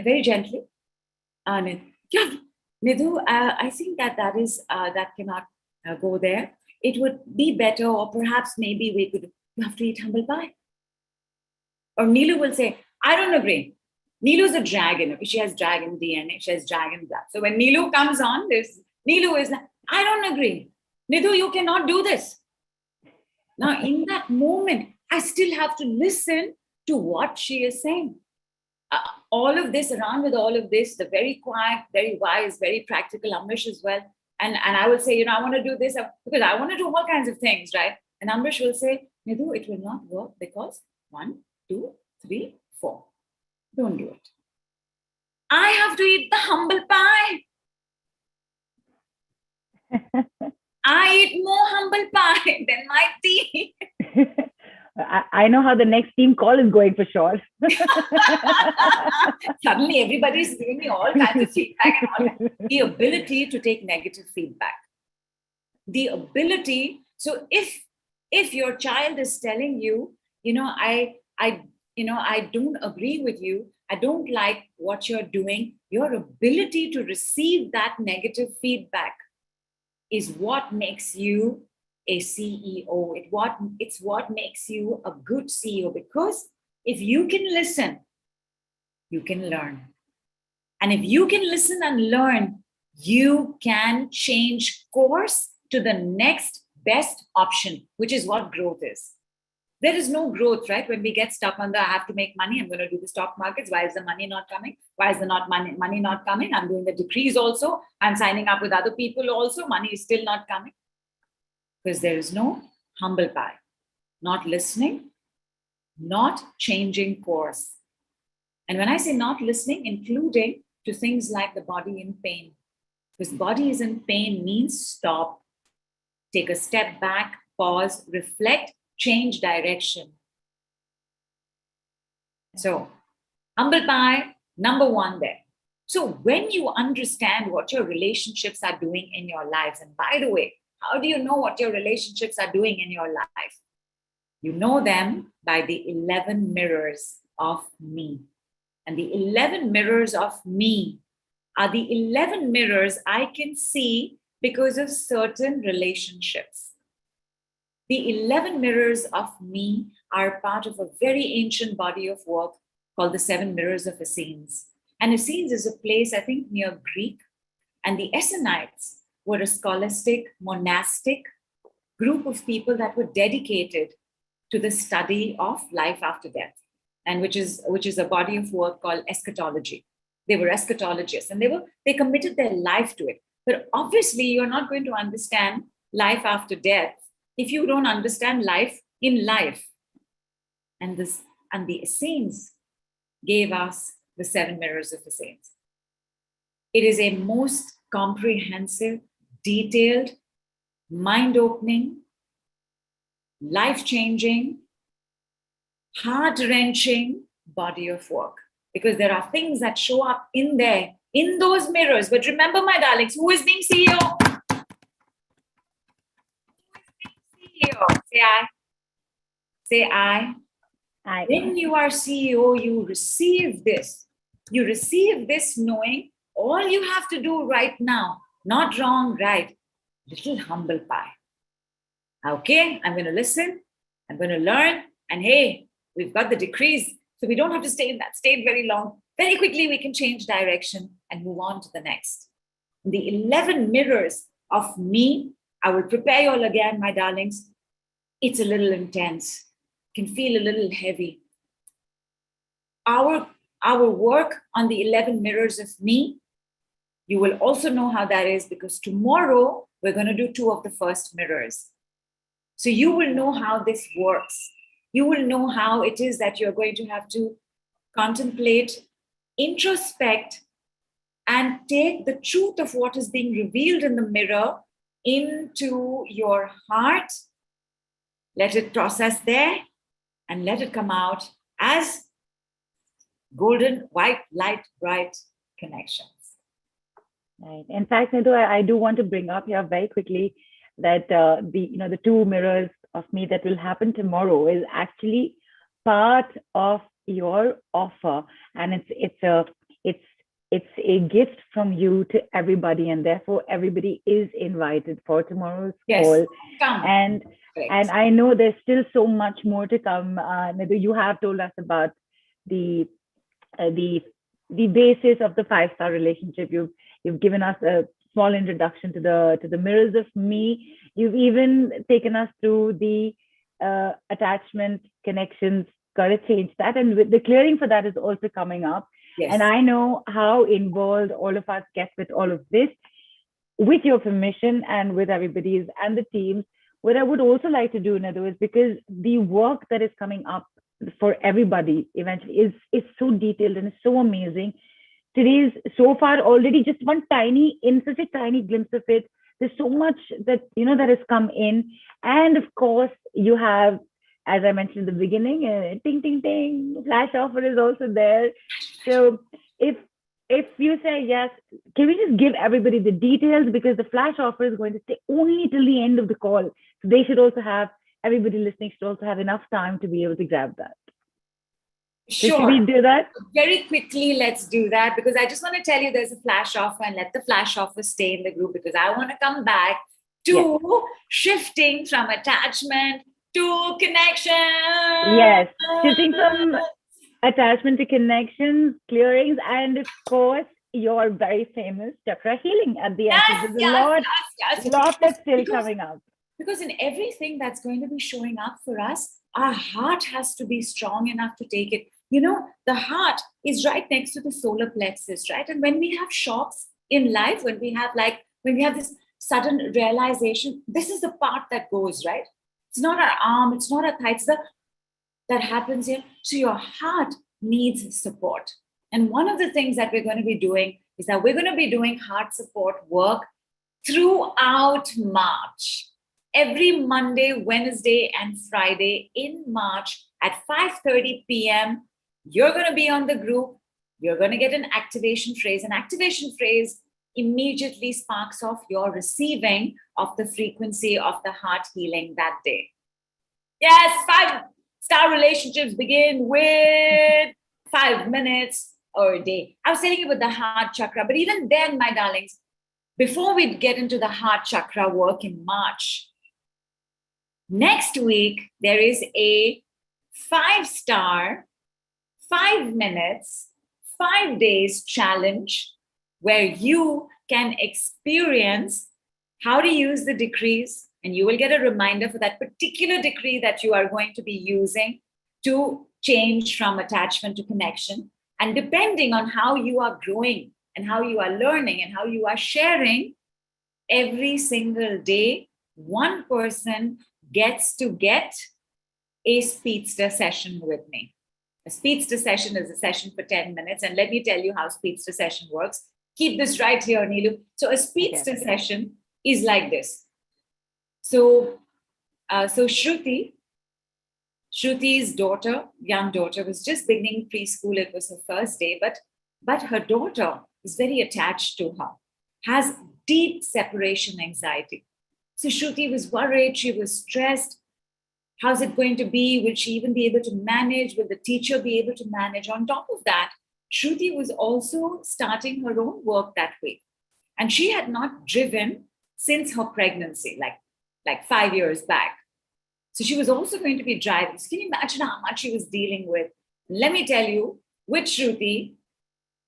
very gently, yeah, Nidhu, I think that cannot go there. It would be better, or perhaps maybe you have to eat humble pie. Or Neelu will say, I don't agree. Neelu's a dragon. Okay? She has dragon DNA. She has dragon blood. So when Neelu comes on, Neelu is like, I don't agree. Nidhu, you cannot do this. Now, in that moment, I still have to listen to what she is saying. All of this, the very quiet, very wise, very practical Amrish as well. And I will say, I want to do this because I want to do all kinds of things, right? And Amrish will say, Nidhu, it will not work because 1, 2, 3, 4. Don't do it. I have to eat the humble pie. I eat more humble pie than my tea. I know how the next team call is going for sure. Suddenly, everybody's giving me all kinds of feedback and all that. The ability to take negative feedback. The ability. So if your child is telling you, I don't agree with you, I don't like what you're doing, your ability to receive that negative feedback is what makes you a CEO. It's what makes you a good CEO, because if you can listen, you can learn. And if you can listen and learn, you can change course to the next best option, which is what growth is. There is no growth, right? When we get stuck on I have to make money, I'm going to do the stock markets. Why is the money not coming? Why is the money not coming? I'm doing the decrees also. I'm signing up with other people also. Money is still not coming. Because there is no humble pie, not listening, not changing course. And when I say not listening, including to things like the body in pain. Because body is in pain means stop, take a step back, pause, reflect, change direction. So, humble pie, number one there. So when you understand what your relationships are doing in your lives, and by the way, how do you know what your relationships are doing in your life? You know them by the 11 mirrors of me. And the 11 mirrors of me are the 11 mirrors I can see because of certain relationships. The 11 mirrors of me are part of a very ancient body of work called the 7 mirrors of Essenes. And Essenes is a place, I think, near Greek. And the Essenites were a scholastic, monastic group of people that were dedicated to the study of life after death, and which is a body of work called eschatology. They were eschatologists, and they committed their life to it. But obviously, you're not going to understand life after death if you don't understand life in life. And the Essenes gave us the 7 mirrors of Essenes. It is a most comprehensive, detailed, mind-opening, life-changing, heart-wrenching body of work. Because there are things that show up in there, in those mirrors. But remember, my darlings, who is being CEO? CEO. Say I. Say I. When you are CEO, you receive this. You receive this knowing all you have to do right now, not wrong, right, little humble pie. Okay, I'm going to listen. I'm going to learn. And hey, we've got the decrees, so we don't have to stay in that state very long. Very quickly, we can change direction and move on to the next. The 11 mirrors of me, I will prepare you all again, my darlings. It's a little intense, can feel a little heavy. Our work on the 11 mirrors of me, you will also know how that is, because tomorrow we're going to do 2 of the first mirrors. So you will know how this works. You will know how it is that you're going to have to contemplate, introspect, and take the truth of what is being revealed in the mirror into your heart. Let it process there and let it come out as golden, white, light, bright connections. Right. In fact, Nidhu, I do want to bring up here very quickly that the 2 mirrors of me that will happen tomorrow is actually part of your offer, and it's a gift from you to everybody, and therefore everybody is invited for tomorrow's call. Come. And I know there's still so much more to come. Nidhu, you have told us about the basis of the 5-star relationship. You've given us a small introduction to the mirrors of me. You've even taken us through the attachment, connections, gotta change that. And the clearing for that is also coming up. Yes. And I know how involved all of us get with all of this. With your permission and with everybody's and the teams, what I would also like to do, Nidhu, is because the work that is coming up for everybody eventually is so detailed and it's so amazing. Today's so far already just one such a tiny glimpse of it. There's so much that that has come in, and of course you have, as I mentioned in the beginning, ting ting ting, flash offer is also there. So if you say yes, can we just give everybody the details, because the flash offer is going to stay only till the end of the call. So they should also have, everybody listening should also have enough time to be able to grab that. Sure. So should we do that? Very quickly, let's do that, because I just want to tell you there's a flash offer, and let the flash offer stay in the group, because I want to come back to shifting from attachment to connection. Yes, shifting from attachment to connections, clearings, and of course, your very famous chakra healing at the end. So there's a lot that's still coming up. Because in everything that's going to be showing up for us, our heart has to be strong enough to take it. You know, the heart is right next to the solar plexus, right? And when we have shocks in life, when we have this sudden realization, this is the part that goes, right? It's not our arm, it's not our thigh, it's that happens here. So your heart needs support. And one of the things that we're going to be doing is that we're going to be doing heart support work throughout March. Every Monday, Wednesday, and Friday in March at 5:30 p.m., you're going to be on the group. You're going to get an activation phrase. An activation phrase immediately sparks off your receiving of the frequency of the heart healing that day. Yes, 5-star relationships begin with 5 minutes or a day. I was telling you about the heart chakra, but even then, my darlings, before we get into the heart chakra work in March, next week, there is a 5-star, 5 minutes, 5 days challenge where you can experience how to use the decrees, and you will get a reminder for that particular decree that you are going to be using to change from attachment to connection. And depending on how you are growing and how you are learning and how you are sharing, every single day, one person gets to get a speedster session with me. A speedster session is a session for 10 minutes. And let me tell you how speedster session works. Keep this right here, Nidhu. So a speedster session is like this. So Shruti's daughter, young daughter, was just beginning preschool. It was her first day, but her daughter is very attached to her, has deep separation anxiety. So Shruti was worried, she was stressed. How's it going to be? Will she even be able to manage? Will the teacher be able to manage? On top of that, Shruti was also starting her own work that week. And she had not driven since her pregnancy, like 5 years back. So she was also going to be driving. So can you imagine how much she was dealing with? Let me tell you, with Shruti,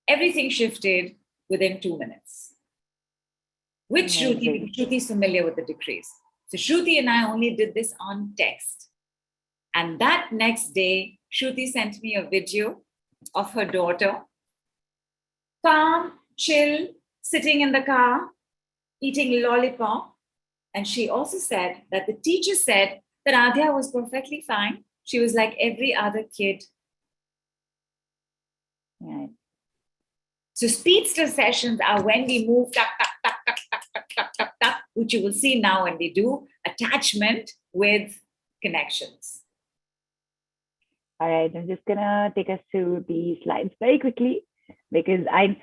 everything shifted within 2 minutes. With Shruti, Shruti's familiar with the decrees. So Shruti and I only did this on text. And that next day, Shruti sent me a video of her daughter, calm, chill, sitting in the car, eating lollipop. And she also said that the teacher said that Adhya was perfectly fine. She was like every other kid. Right. So speedster sessions are when we move, tuck, tuck, tuck, tuck, tuck, tuck, tuck, tuck, tuck, which you will see now when we do attachment with connections. All right, I'm just gonna take us through the slides very quickly because I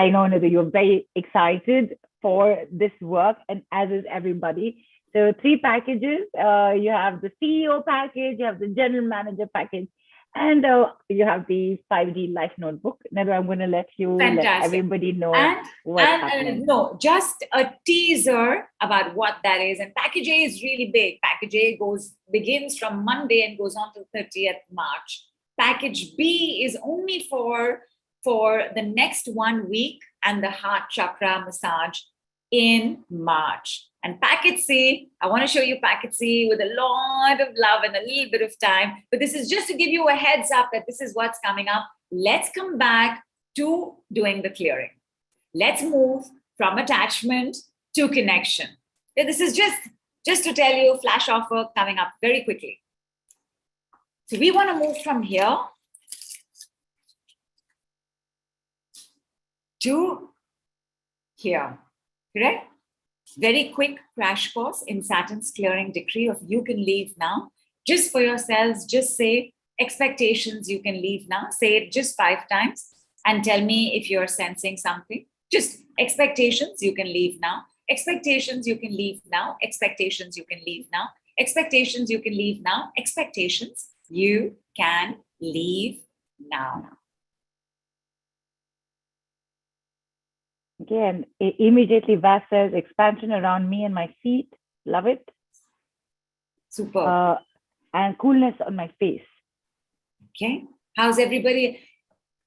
know that you're very excited for this work, and as is everybody. So 3 packages. You have the CEO package, you have the general manager package, and you have the 5D life notebook. Now I'm going to let everybody know what's happening. No, just a teaser about what that is. And package A is really big. Package A begins from Monday and goes on to 30th March. Package B is only for the next 1 week and the heart chakra massage in March. And packet C, I want to show you packet C with a lot of love and a little bit of time. But this is just to give you a heads up that this is what's coming up. Let's come back to doing the clearing. Let's move from attachment to connection. This is just to tell you, flash offer coming up very quickly. So we want to move from here to here, correct? Very quick crash course in Saturn's clearing decree of you can leave now. Just for yourselves, just say expectations you can leave now. Say it just 5 times and tell me if you're sensing something. Just expectations you can leave now. Expectations you can leave now. Expectations you can leave now. Expectations you can leave now. Expectations you can leave now. Okay, and immediately Vas says expansion around me and my feet. Love it. Super. And coolness on my face. Okay. How's everybody?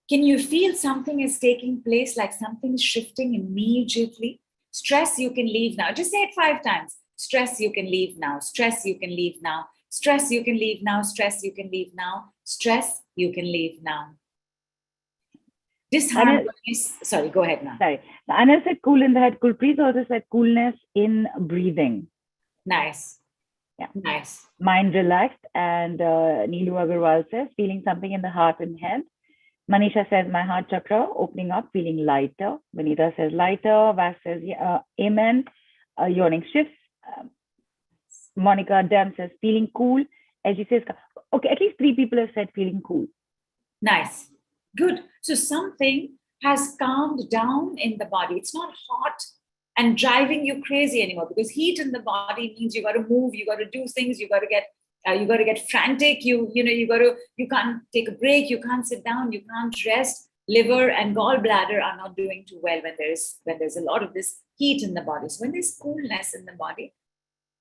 Can you feel something is taking place, like something is shifting immediately? Stress you can leave now. Just say it 5 times. Stress you can leave now. Stress you can leave now. Stress you can leave now. Stress you can leave now. Stress you can leave now. Disharmonious. Sorry, go ahead now. Sorry. Anil said cool in the head. Kulpreet also said coolness in breathing. Nice. Yeah. Nice. Mind relaxed. And Nidhu Agarwal says feeling something in the heart and head. Manisha says my heart chakra opening up, feeling lighter. Vanita says lighter. Vas says amen. Yawning shifts. Monica Dem says feeling cool. As she says, okay, at least 3 people have said feeling cool. Nice. Good. So something has calmed down in the body. It's not hot and driving you crazy anymore, because heat in the body means you got to move, you got to do things, you got to get frantic. You can't take a break, you can't sit down, you can't rest. Liver and gallbladder are not doing too well when there's a lot of this heat in the body. So when there's coolness in the body,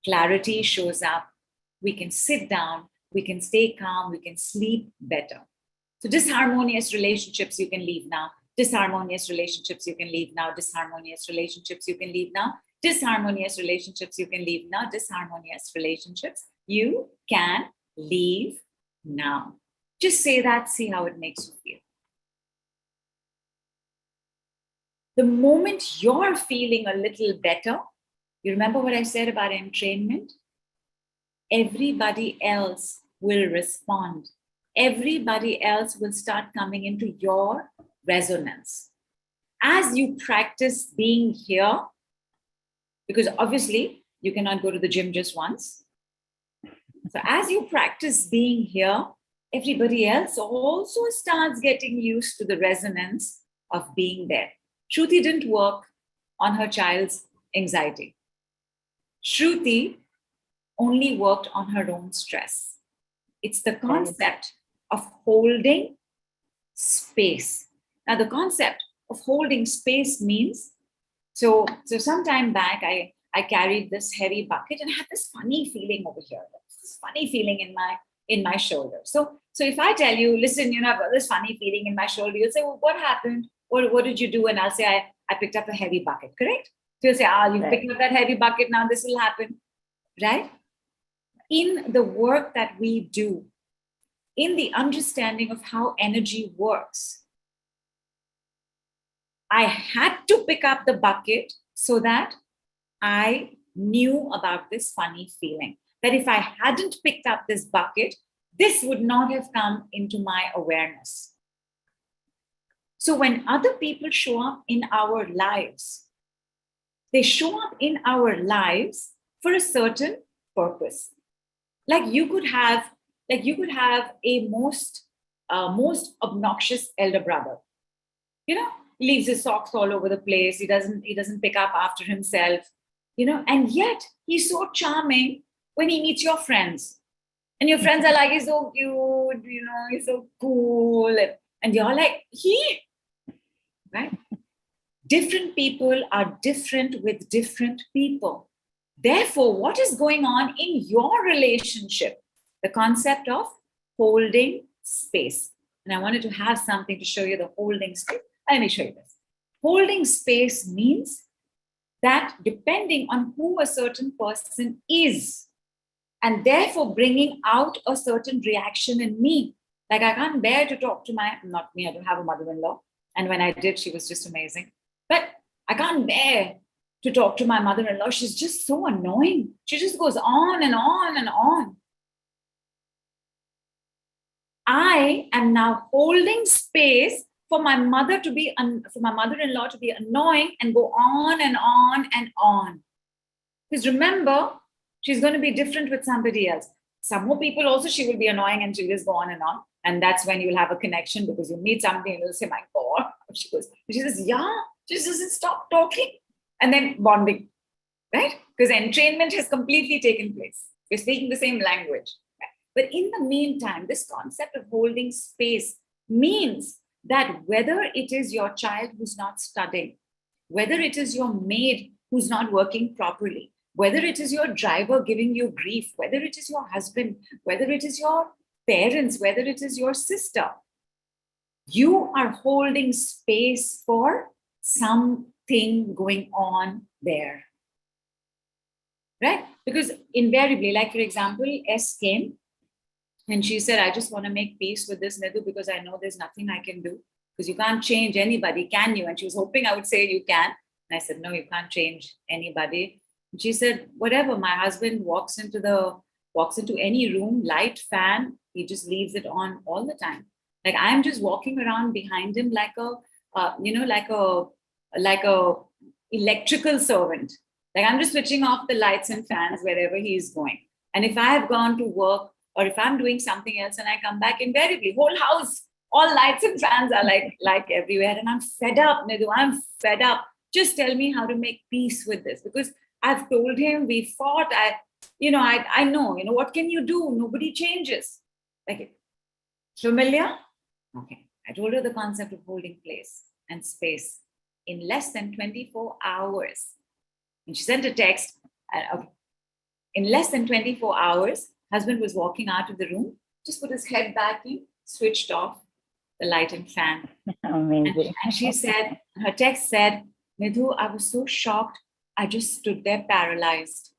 clarity shows up. We can sit down, we can stay calm, we can sleep better. So disharmonious relationships you can leave now. Disharmonious relationships you can leave now. Disharmonious relationships you can leave now. Disharmonious relationships you can leave now. Disharmonious relationships you can leave now. Just say that, see how it makes you feel. The moment you're feeling a little better, you remember what I said about entrainment? Everybody else will respond. Everybody else will start coming into your resonance. As you practice being here, because obviously you cannot go to the gym just once. So as you practice being here, everybody else also starts getting used to the resonance of being there. Shruti didn't work on her child's anxiety. Shruti only worked on her own stress. It's the concept of holding space. Now, the concept of holding space means, so some time back, I carried this heavy bucket and I had this funny feeling over here, this funny feeling in my shoulder. So if I tell you, listen, I've got this funny feeling in my shoulder, you'll say, well, what happened? What did you do? And I'll say, I picked up a heavy bucket, correct? So you'll say, you picked up that heavy bucket, now this will happen, right? In the work that we do, in the understanding of how energy works, I had to pick up the bucket so that I knew about this funny feeling. That if I hadn't picked up this bucket, this would not have come into my awareness. So when other people show up in our lives, they show up in our lives for a certain purpose. Like you could have a most obnoxious elder brother. Leaves his socks all over the place. He doesn't pick up after himself. And yet he's so charming when he meets your friends. And your friends are like, he's so cute, he's so cool. And you're like, right? Different people are different with different people. Therefore, what is going on in your relationship? The concept of holding space. And I wanted to have something to show you the holding space. Let me show you this. Holding space means that depending on who a certain person is, and therefore bringing out a certain reaction in me. Like I can't bear to talk to not me, I don't have a mother-in-law. And when I did, she was just amazing. But I can't bear to talk to my mother-in-law. She's just so annoying. She just goes on and on and on. I am now holding space for my mother-in-law to be annoying and go on and on and on. Because remember, she's going to be different with somebody else. Some more people also, she will be annoying and she'll just go on and on. And that's when you'll have a connection, because you meet somebody and you'll say, my God. She says, yeah, she just doesn't stop talking. And then bonding, right? Because entrainment has completely taken place. We're speaking the same language. Right? But in the meantime, this concept of holding space means that whether it is your child who's not studying, whether it is your maid who's not working properly, whether it is your driver giving you grief, whether it is your husband, whether it is your parents, whether it is your sister, you are holding space for something going on there. Right? Because invariably, like for example, S came and she said, I just want to make peace with this, Nidhu, because I know there's nothing I can do. Because you can't change anybody, can you? And she was hoping I would say you can. And I said, no, you can't change anybody. And she said, whatever, my husband walks into any room, light, fan, he just leaves it on all the time. Like I'm just walking around behind him like a electrical servant. Like I'm just switching off the lights and fans wherever he is going. And if I have gone to work or if I'm doing something else and I come back, invariably, whole house, all lights and fans are like everywhere. And I'm fed up, Nidhu, I'm fed up. Just tell me how to make peace with this. Because I've told him, we fought, I know, what can you do? Nobody changes. Like, familiar? Okay. I told her the concept of holding place and space in less than 24 hours. And she sent a text. Okay. In less than 24 hours, husband was walking out of the room, just put his head back in, switched off the light and fan. Amazing. And she said, her text said, Nidhu, I was so shocked. I just stood there paralyzed.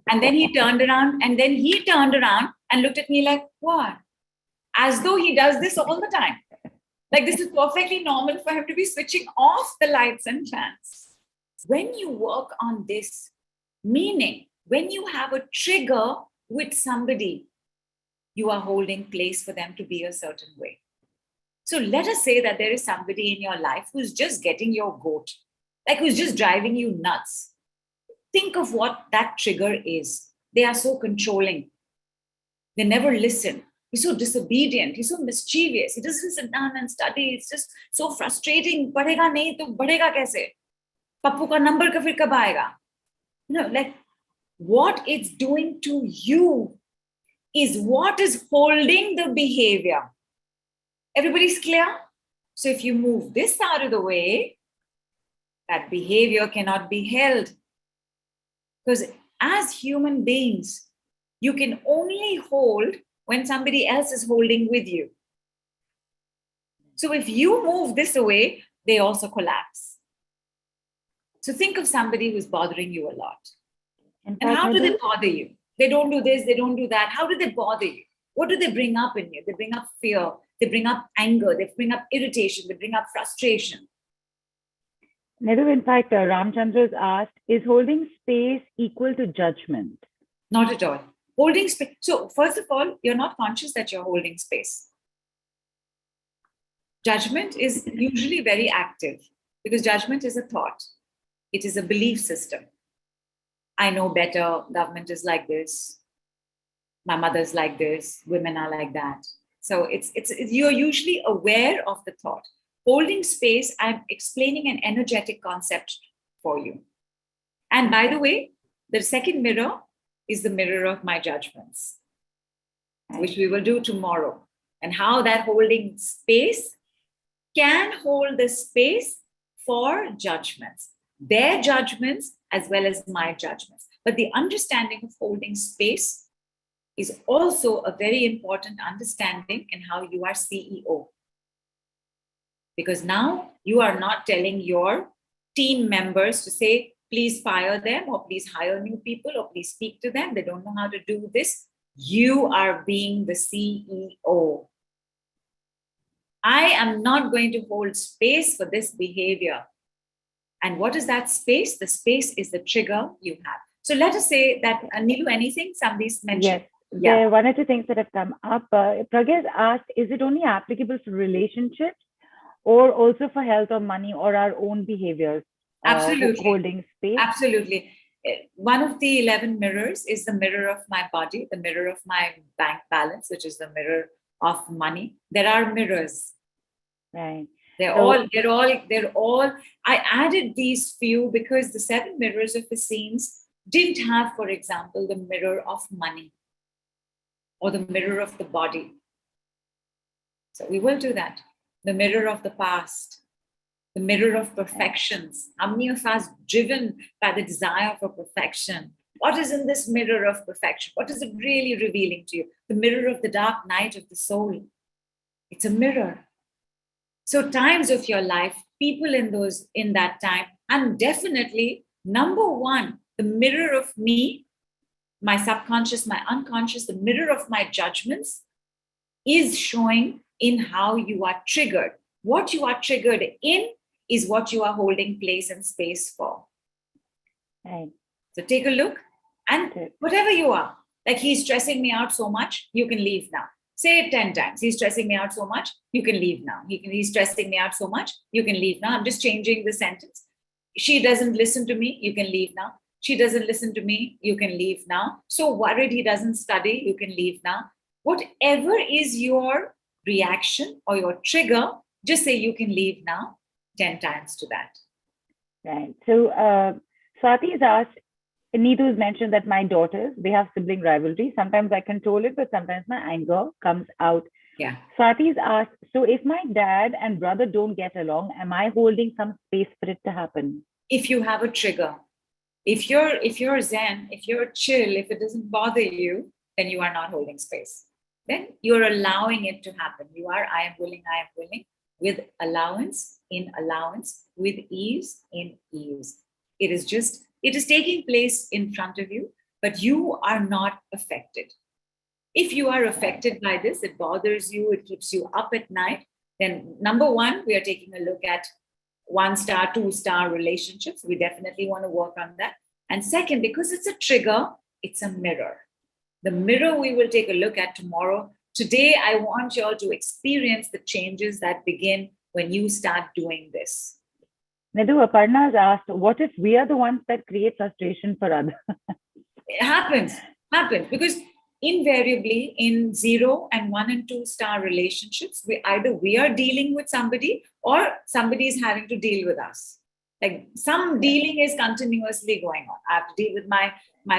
And then he turned around and looked at me like, what? As though he does this all the time. Like this is perfectly normal for him to be switching off the lights and fans. When you work on this, meaning when you have a trigger with somebody, you are holding place for them to be a certain way. So let us say that there is somebody in your life who's just getting your goat, like who's just driving you nuts. Think of what that trigger is. They are so controlling. They never listen. He's so disobedient. He's so mischievous. He doesn't sit down and study. It's just so frustrating. Padhega nahi to badhega kaise? Pappu ka number ka fir kab aayega? Like what it's doing to you is what is holding the behavior. Everybody's clear? So if you move this out of the way, that behavior cannot be held. Because as human beings, you can only hold when somebody else is holding with you. So if you move this away, they also collapse. So think of somebody who's bothering you a lot. And how do they bother you? They don't do this, they don't do that. How do they bother you? What do they bring up in you? They bring up fear, they bring up anger, they bring up irritation, they bring up frustration. Nidhu, in fact, Ramchandra's asked, is holding space equal to judgment? Not at all. Holding space. So first of all, you're not conscious that you're holding space. Judgment is usually very active because judgment is a thought. It is a belief system. I know better, government is like this, my mother's like this, women are like that. So it's you're usually aware of the thought. Holding space, I'm explaining an energetic concept for you. And by the way, the second mirror is the mirror of my judgments, which we will do tomorrow. And how that holding space can hold the space for judgments, their judgments as well as my judgments. But the understanding of holding space is also a very important understanding in how you are CEO. Because now you are not telling your team members to say, please fire them or please hire new people or please speak to them. They don't know how to do this. You are being the CEO. I am not going to hold space for this behavior. And what is that space? The space is the trigger you have. So let us say that, Nidhu, anything somebody's mentioned? Yes, there are one or two things that have come up. Pragya asked, is it only applicable for relationships or also for health or money or our own behaviors? Absolutely. Holding space? Absolutely. One of the 11 mirrors is the mirror of my body, the mirror of my bank balance, which is the mirror of money. There are mirrors. Right. They're all, I added these few because the 7 mirrors of Essenes didn't have, for example, the mirror of money or the mirror of the body. So we will do that. The mirror of the past, the mirror of perfections. How many of us driven by the desire for perfection? What is in this mirror of perfection? What is it really revealing to you? The mirror of the dark night of the soul. It's a mirror. So times of your life, people in that time, and definitely number one, the mirror of me, my subconscious, my unconscious, the mirror of my judgments is showing in how you are triggered. What you are triggered in is what you are holding place and space for. Right. So take a look, and whatever you are, like he's stressing me out so much, you can leave now. Say it 10 times. He's stressing me out so much, you can leave now. He's stressing me out so much, you can leave now. I'm just changing the sentence. She doesn't listen to me, you can leave now. She doesn't listen to me, you can leave now. So worried he doesn't study, you can leave now. Whatever is your reaction or your trigger, just say you can leave now 10 times to that. Right. So Swati has asked, Nidhu has mentioned that my daughters, they have sibling rivalry. Sometimes I control it, but sometimes my anger comes out. Yeah. Swati has asked, so if my dad and brother don't get along, am I holding some space for it to happen? If you have a trigger, if you're zen, if you're chill, if it doesn't bother you, then you are not holding space. Then you're allowing it to happen. You are, I am willing, with allowance, in allowance, with ease, in ease. It is taking place in front of you, but you are not affected. If you are affected by this, it bothers you, it keeps you up at night, then number one, we are taking a look at 1-star, 2-star relationships. We definitely want to work on that. And second, because it's a trigger, it's a mirror. The mirror we will take a look at tomorrow. Today, I want you all to experience the changes that begin when you start doing this. Nidhu, Aparna has asked, what if we are the ones that create frustration for others? It happens because invariably in 0 and 1 and 2-star relationships, we are dealing with somebody or somebody is having to deal with us. Like some dealing is continuously going on. I have to deal with my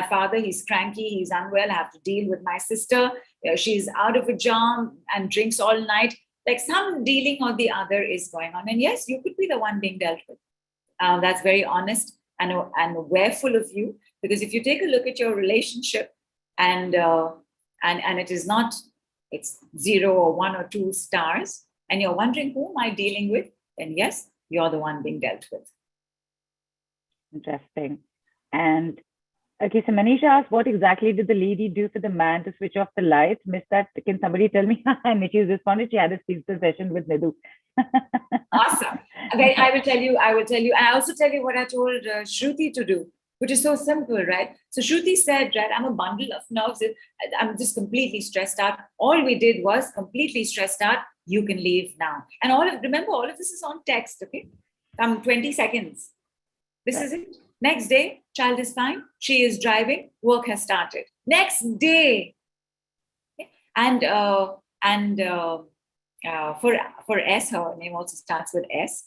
father, he's cranky, he's unwell. I have to deal with my sister, she's out of a job and drinks all night. Like some dealing or the other is going on. And yes, you could be the one being dealt with. That's very honest and awareful of you, because if you take a look at your relationship and it is not, it's 0 or 1 or 2 stars, and you're wondering who am I dealing with, then yes, you're the one being dealt with. Interesting. And okay, so Manisha asked, what exactly did the lady do for the man to switch off the lights? Missed that. Can somebody tell me? And she's responded, she had a spiritual session with Nidhu. Awesome. Okay, I will tell you. I also tell you what I told Shruti to do, which is so simple, right? So Shruti said, right, I'm a bundle of nerves. I'm just completely stressed out. All we did was completely stressed out. You can leave now. And remember, all of this is on text, okay? 20 seconds. This is it. Next day, child is fine. She is driving. Work has started. Next day. Okay? And for S, her name also starts with S.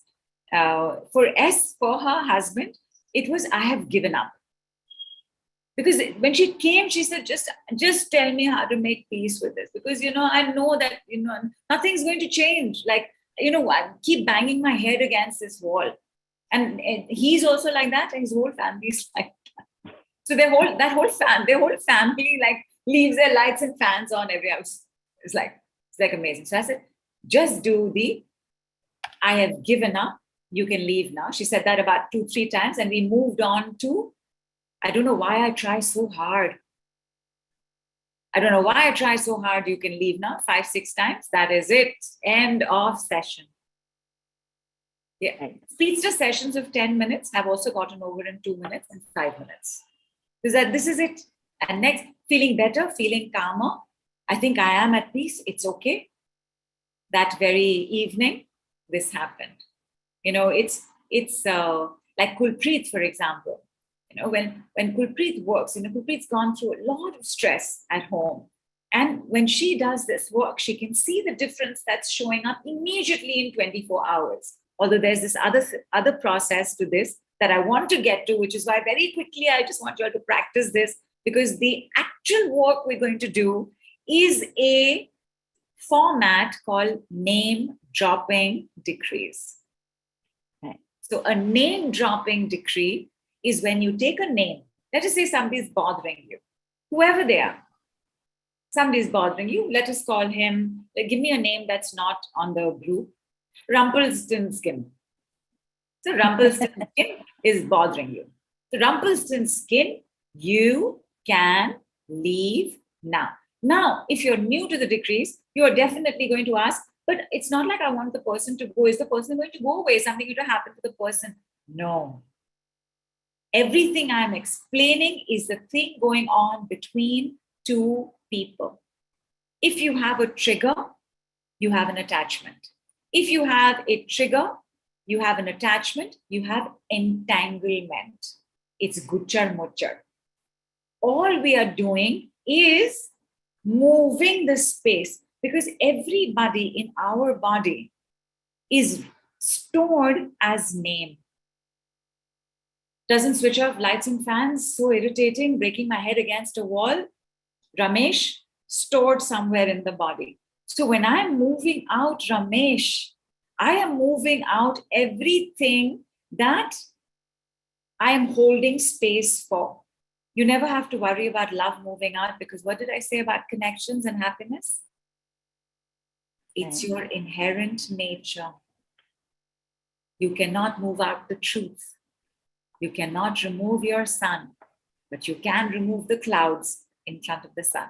For S, for her husband, it was, I have given up. Because when she came, she said, just tell me how to make peace with this. Because, I know that, nothing's going to change. Like, I keep banging my head against this wall. And he's also like that, and his whole family is like that. So their whole family like leaves their lights and fans on every house. It's like amazing. So I said, just do I have given up. You can leave now. She said that about 2-3 times, and we moved on to, I don't know why I try so hard. You can leave now. 5-6 times. That is it. End of session. Yeah. Speedster sessions of 10 minutes have also gotten over in 2 minutes and 5 minutes. This is it. And next, feeling better, feeling calmer. I think I am at peace. It's okay. That very evening, this happened. It's like Kulpreet, for example. When Kulpreet works, Kulpreet's gone through a lot of stress at home. And when she does this work, she can see the difference that's showing up immediately in 24 hours. Although there's this other process to this that I want to get to, which is why very quickly I just want you all to practice this, because the actual work we're going to do is a format called name dropping decrees. So a name dropping decree is when you take a name. Let us say somebody's bothering you, whoever they are. Somebody's bothering you. Let us call him, give me a name that's not on the group. Rumpelstiltskin. So Rumpelstiltskin is bothering you. So Rumpelstiltskin, you can leave now. Now, if you're new to the decrees, you are definitely going to ask, but it's not like I want the person to go. Is the person going to go away? Is something going to happen to the person? No. Everything I'm explaining is the thing going on between two people. If you have a trigger, you have an attachment. If you have a trigger, you have an attachment, you have entanglement. It's guchar muchar. All we are doing is moving the space, because everybody in our body is stored as name. Doesn't switch off lights and fans, so irritating, breaking my head against a wall. Ramesh, stored somewhere in the body. So when I'm moving out Ramesh, I am moving out everything that I am holding space for. You never have to worry about love moving out, because what did I say about connections and happiness? It's your inherent nature. You cannot move out the truth. You cannot remove your sun, but you can remove the clouds in front of the sun.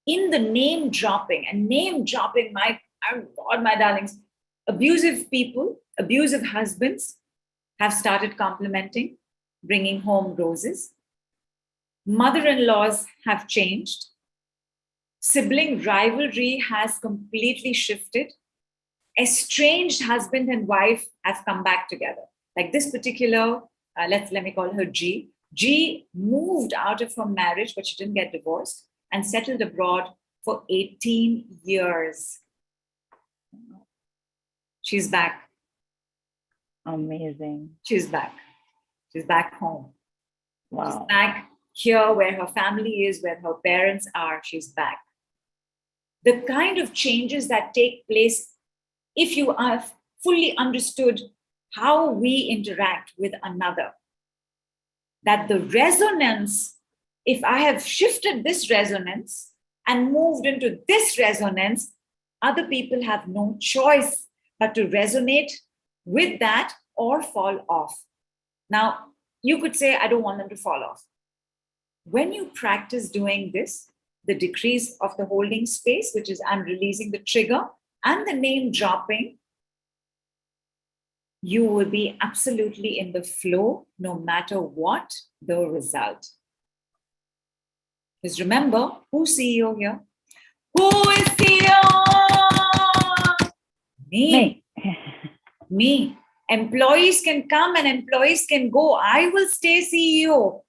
In the name dropping, my God, my darlings, abusive people, abusive husbands have started complimenting, bringing home roses. Mother-in-laws have changed. Sibling rivalry has completely shifted. Estranged husband and wife have come back together. Like this particular, let me call her G. G moved out of her marriage, but she didn't get divorced, and settled abroad for 18 years. She's back. Amazing. She's back. She's back home. Wow. She's back here where her family is, where her parents are. She's back. The kind of changes that take place, if you are fully understood how we interact with another, that the resonance, if I have shifted this resonance and moved into this resonance, other people have no choice but to resonate with that or fall off. Now, you could say, I don't want them to fall off. When you practice doing this, the decrease of the holding space, which is I'm releasing the trigger, and the name dropping, you will be absolutely in the flow no matter what the result. Just remember, who's CEO here? Who is CEO? Me. Me. Employees can come and employees can go. I will stay CEO.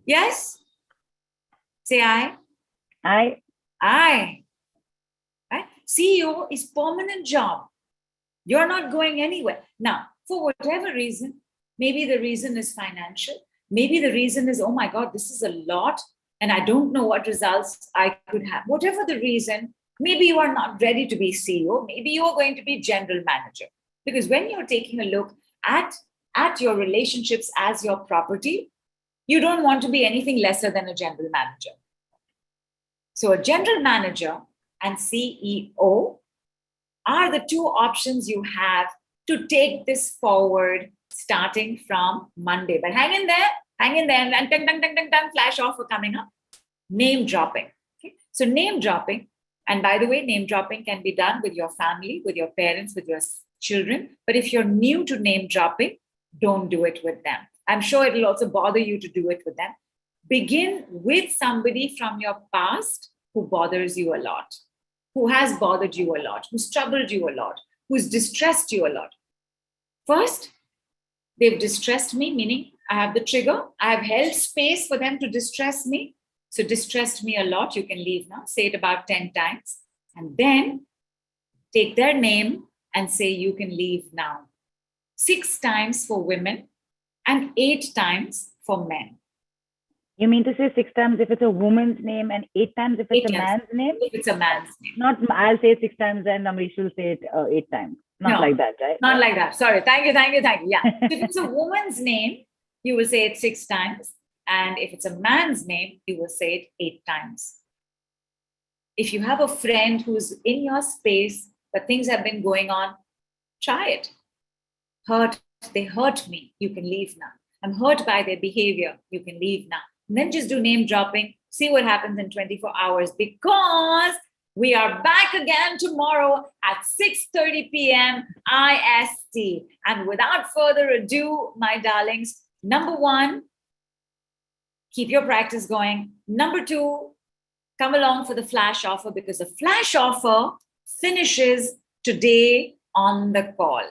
Yes? Say I. I. Right? CEO is permanent job. You're not going anywhere. Now, for whatever reason, maybe the reason is financial. Maybe the reason is, oh my God, this is a lot and I don't know what results I could have. Whatever the reason, maybe you are not ready to be CEO. Maybe you are going to be general manager. Because when you're taking a look at your relationships as your property, you don't want to be anything lesser than a general manager. So a general manager and CEO are the two options you have to take this forward starting from Monday. But hang in there, and dang, dang, dang, dang, dang, flash off for coming up. Name dropping. Okay? So name dropping, and by the way, name dropping can be done with your family, with your parents, with your children. But if you're new to name dropping, don't do it with them. I'm sure it'll also bother you to do it with them. Begin with somebody from your past who bothers you a lot, who has bothered you a lot, who's troubled you a lot, who's distressed you a lot. First, they've distressed me, meaning I have the trigger. I have held space for them to distress me. So distressed me a lot. You can leave now. Say it about 10 times. And then take their name and say you can leave now. 6 times for women and 8 times for men. You mean to say 6 times if it's a woman's name and 8 times if it's a man's name? If it's a man's name. Not, I'll say it 6 times and Amrish will say it 8 times. Not No, like that, right? Not like that. Sorry. Thank you. Yeah. So if it's a woman's name, you will say it 6 times. And if it's a man's name, you will say it 8 times. If you have a friend who's in your space, but things have been going on, try it. They hurt me. You can leave now. I'm hurt by their behavior. You can leave now. And then just do name dropping. See what happens in 24 hours, because we are back again tomorrow at 6:30 p.m. IST. And without further ado, my darlings, number 1, keep your practice going. Number 2, come along for the flash offer, because the flash offer finishes today on the call.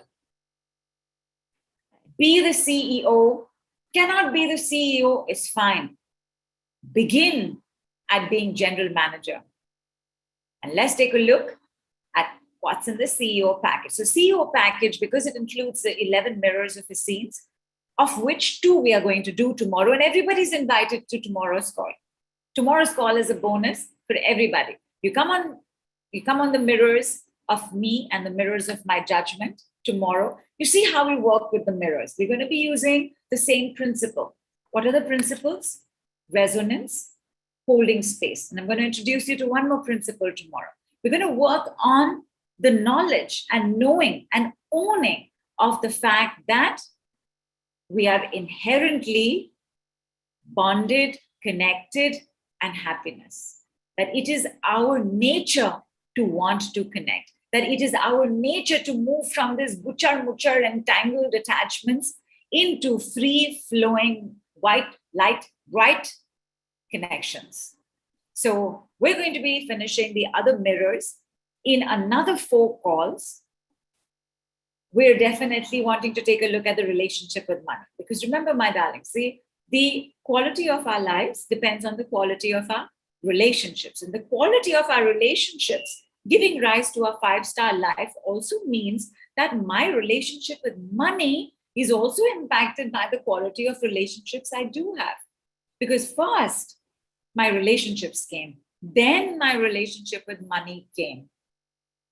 Be the CEO. Cannot be the CEO, is fine. Begin at being general manager. And let's take a look at what's in the CEO package. So CEO package, because it includes the 11 mirrors of Essenes, of which 2 we are going to do tomorrow, and everybody's invited to tomorrow's call. Tomorrow's call is a bonus for everybody. You come on the mirrors of me and the mirrors of my judgment tomorrow. You see how we work with the mirrors. We're going to be using the same principle. What are the principles? Resonance, holding space. And I'm going to introduce you to one more principle tomorrow. We're going to work on the knowledge and knowing and owning of the fact that we are inherently bonded, connected, and happiness. That it is our nature to want to connect. That it is our nature to move from this butcher entangled attachments into free-flowing, white, light, bright connections. So we're going to be finishing the other mirrors in another 4 calls. We're definitely wanting to take a look at the relationship with money. Because remember, my darlings, see, the quality of our lives depends on the quality of our relationships. And the quality of our relationships giving rise to a 5-star life also means that my relationship with money is also impacted by the quality of relationships I do have. Because first, my relationships came, then my relationship with money came.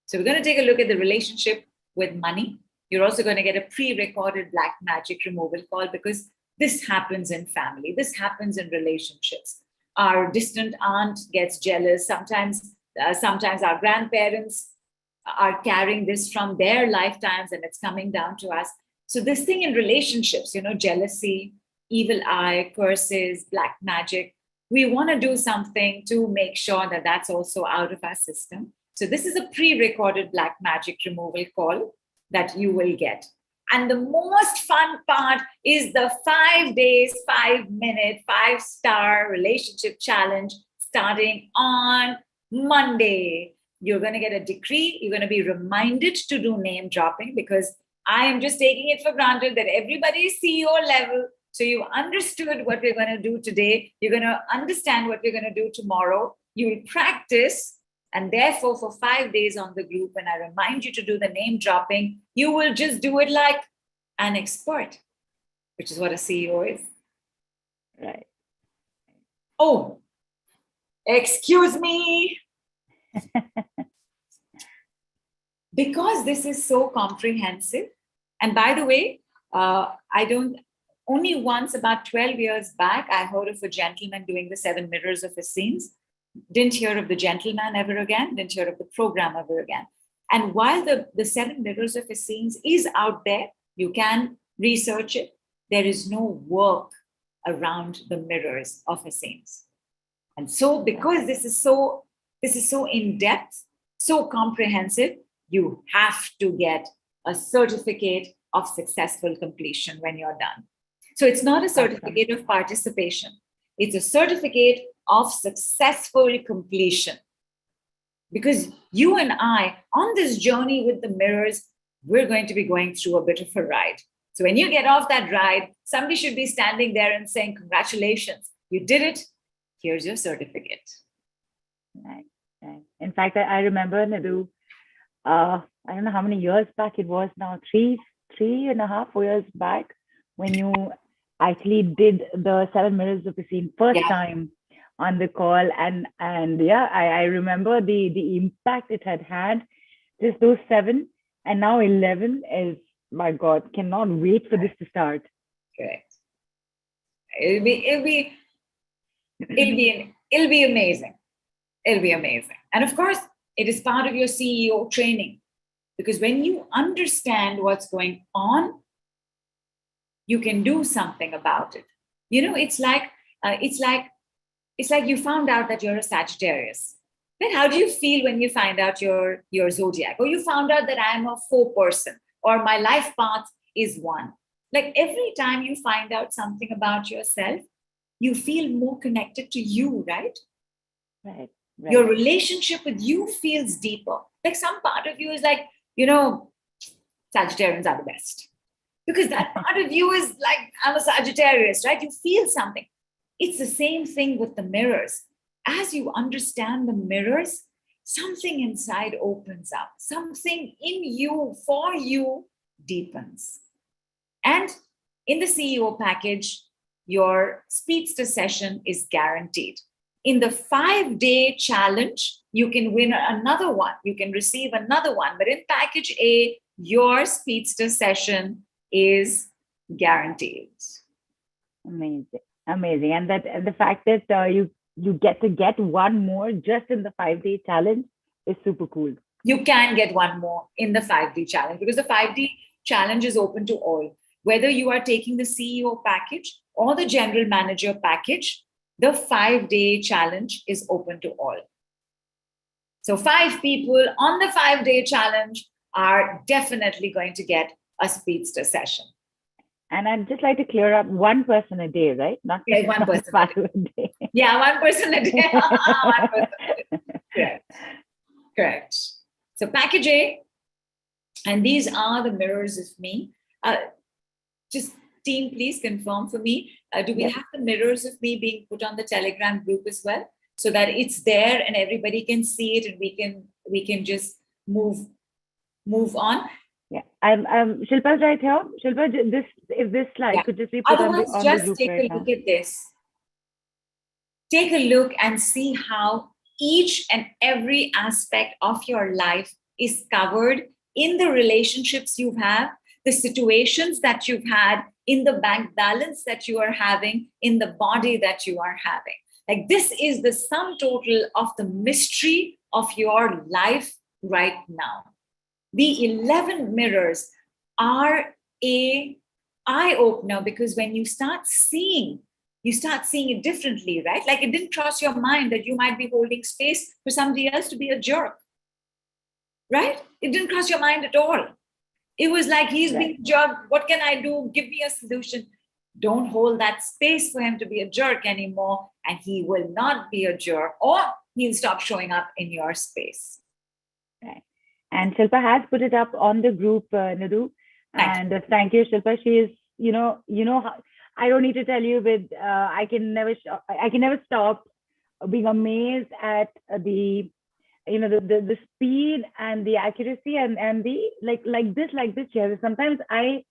So we're going to take a look at the relationship with money. You're also going to get a pre-recorded black magic removal call, because this happens in family. This happens in relationships. Our distant aunt gets jealous. Sometimes our grandparents are carrying this from their lifetimes and it's coming down to us. So this thing in relationships, jealousy, evil eye, curses, black magic, we want to do something to make sure that that's also out of our system. So this is a pre-recorded black magic removal call that you will get. And the most fun part is the 5 days, 5-minute, 5-star relationship challenge starting on Monday. You're going to get a decree. You're going to be reminded to do name dropping, because I am just taking it for granted that everybody is CEO level. So you understood what we're going to do today. You're going to understand what we're going to do tomorrow. You will practice. And therefore, for 5 days on the group, when I remind you to do the name dropping, you will just do it like an expert, which is what a CEO is. Right. Oh, excuse me. Because this is so comprehensive. And by the way, only once about 12 years back, I heard of a gentleman doing the 7 mirrors of Essenes. Didn't hear of the gentleman ever again, didn't hear of the program ever again. And while the 7 mirrors of Essenes is out there, you can research it, there is no work around the mirrors of Essenes. And so because this is so in-depth, so comprehensive, you have to get a certificate of successful completion when you're done. So it's not a certificate of participation. It's a certificate of successful completion. Because you and I, on this journey with the mirrors, we're going to be going through a bit of a ride. So when you get off that ride, somebody should be standing there and saying, congratulations, you did it. Here's your certificate. Right. In fact, I remember, Nidhu, I don't know how many years back it was now, 3.5, 4 years back, when you actually did the 7 mirrors of the scene first time on the call. And I remember the impact it had, just those 7. And now 11 is, my God, cannot wait for this to start. Correct. It'll be amazing. It'll be amazing. And of course, it is part of your CEO training, because when you understand what's going on, you can do something about it. It's like you found out that you're a Sagittarius. Then how do you feel when you find out your zodiac, or you found out that I'm a 4 person, or my life path is 1? Like every time you find out something about yourself, you feel more connected to you, right? Right. Your relationship with you feels deeper. Like some part of you is like, Sagittarians are the best. Because that part of you is like, I'm a Sagittarius, right? You feel something. It's the same thing with the mirrors. As you understand the mirrors, something inside opens up. Something in you, for you, deepens. And in the CEO package, your speedster session is guaranteed. In the 5-day challenge, you can win another one. You can receive another one. But in package A, your speedster session is guaranteed. Amazing. And the fact that you get one more just in the 5-day challenge is super cool. You can get one more in the 5-day challenge, because the 5-day challenge is open to all. Whether you are taking the CEO package or the general manager package, the 5-day challenge is open to all. So 5 people on the 5-day challenge are definitely going to get a speedster session. And I'd just like to clear up 1 person a day, right? Not 1 person a day. Yeah, 1 person a day. 1 person a day. Correct. So package A, and these are the mirrors of me. Just team, please confirm for me. Do we have the mirrors of me being put on the Telegram group as well, so that it's there and everybody can see it and we can just move on? Yeah, I'm Shilpa's right here. Shilpa, this slide could just be put on the group right now. Otherwise, just take a look at this. Take a look and see how each and every aspect of your life is covered in the relationships you have, the situations that you've had, in the bank balance that you are having, in the body that you are having. Like this is the sum total of the mystery of your life right now. The 11 mirrors are a eye-opener, because when you start seeing it differently, right? Like it didn't cross your mind that you might be holding space for somebody else to be a jerk, right? It didn't cross your mind at all. It was like, he's being a jerk. What can I do? Give me a solution. Don't hold that space for him to be a jerk anymore, and he will not be a jerk, or he'll stop showing up in your space. Right. And Shilpa has put it up on the group, Nidhu. And thank you, Shilpa. She is, how, I don't need to tell you, but I can never stop being amazed at the speed and the accuracy and the like this chair. Sometimes I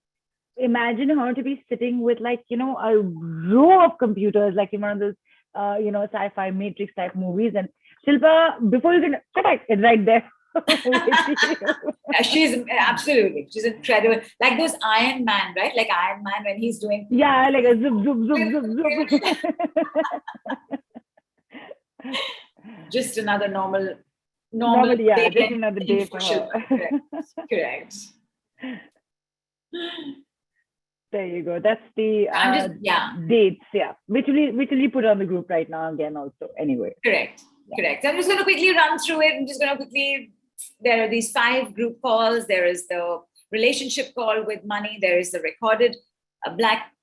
imagine her to be sitting with a row of computers, like in one of those sci-fi Matrix type movies. And Shilpa, before you can correct, it's right there. She's incredible. Like those Iron Man, right? Like Iron Man when he's doing like a zoop. Just another normal day, just another day for her. Correct. There you go. That's the dates, which will be put on the group right now again also. Anyway. Correct. So I'm just going to quickly run through it. There are these 5 group calls. There is the relationship call with money. There is the recorded black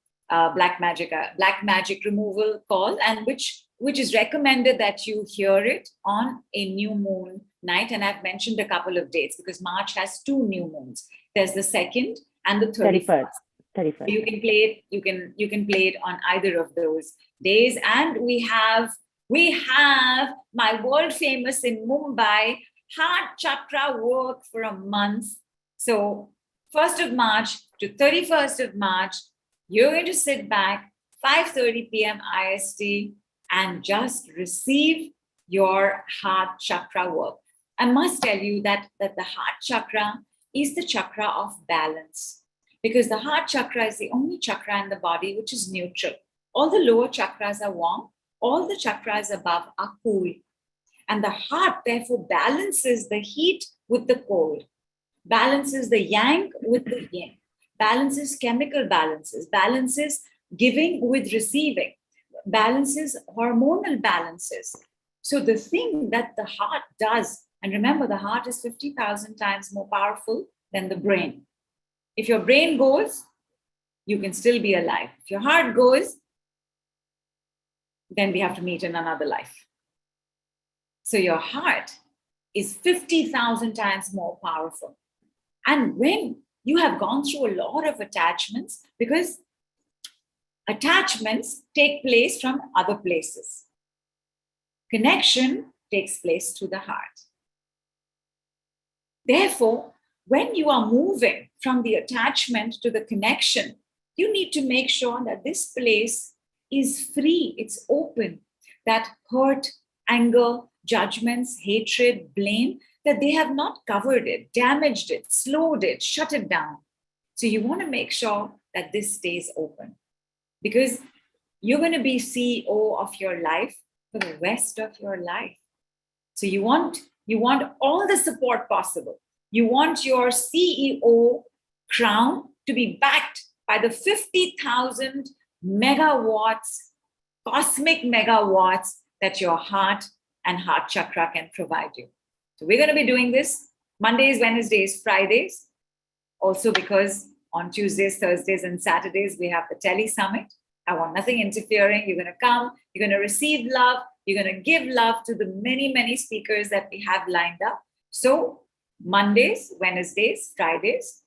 magic removal call, and which is recommended that you hear it on a new moon night. And I've mentioned a couple of dates because March has 2 new moons. There's the 2nd and the 31st. 31st. You can play it. You can play it on either of those days. And we have my world famous in Mumbai heart chakra work for a month. So 1st of March to 31st of March, you're going to sit back 5:30 p.m. IST and just receive your heart chakra work. I must tell you that the heart chakra is the chakra of balance, because the heart chakra is the only chakra in the body which is neutral. All the lower chakras are warm, all the chakras above are cool. And the heart, therefore, balances the heat with the cold, balances the yang with the yin, balances chemical balances, balances giving with receiving, balances hormonal balances. So the thing that the heart does, and remember, the heart is 50,000 times more powerful than the brain. If your brain goes, you can still be alive. If your heart goes, then we have to meet in another life. So your heart is 50,000 times more powerful. And when you have gone through a lot of attachments, because attachments take place from other places, connection takes place through the heart. Therefore, when you are moving from the attachment to the connection, you need to make sure that this place is free, it's open, that hurt, anger, judgments, hatred, blame, that they have not covered it, damaged it, slowed it, shut it down. So you want to make sure that this stays open, because you're going to be CEO of your life for the rest of your life. So you want all the support possible. You want your CEO crown to be backed by the 50,000 megawatts, cosmic megawatts that your heart and heart chakra can provide you. So we're going to be doing this Mondays, Wednesdays, Fridays, also because on Tuesdays, Thursdays, and Saturdays, we have the Tele Summit. I want nothing interfering. You're going to come, you're going to receive love, you're going to give love to the many, many speakers that we have lined up. So Mondays, Wednesdays, Fridays,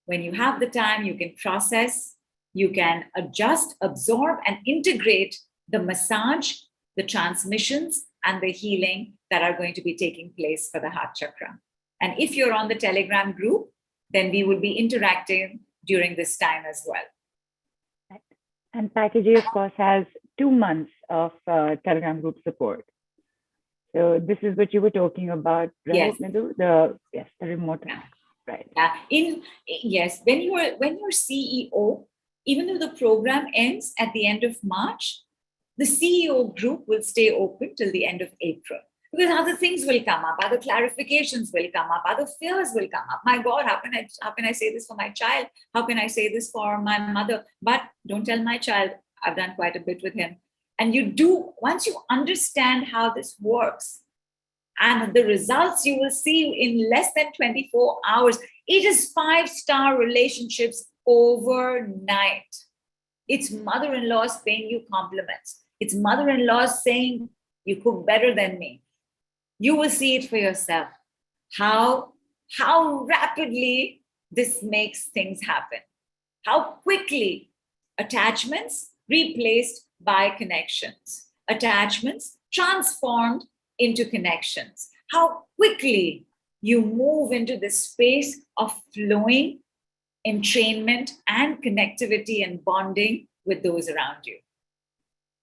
when you have the time, you can process, you can adjust, absorb, and integrate the massage, the transmissions, and the healing that are going to be taking place for the heart chakra. And if you're on the Telegram group, then we will be interacting during this time as well. And Package A, of course, has 2 months of Telegram group support. So this is what you were talking about, right, Yes. Nidhu? The remote, right? Yes, when you're CEO, even though the program ends at the end of March, the CEO group will stay open till the end of April, because other things will come up, other clarifications will come up, other fears will come up. My God, how can I say this for my child? How can I say this for my mother? But don't tell my child. I've done quite a bit with him. And once you understand how this works and the results you will see in less than 24 hours, it is 5-star relationships overnight. It's mother-in-laws paying you compliments. It's mother-in-laws saying, you cook better than me. You will see it for yourself, how rapidly this makes things happen, how quickly attachments replaced by connections, attachments transformed into connections, how quickly you move into this space of flowing entrainment and connectivity and bonding with those around you.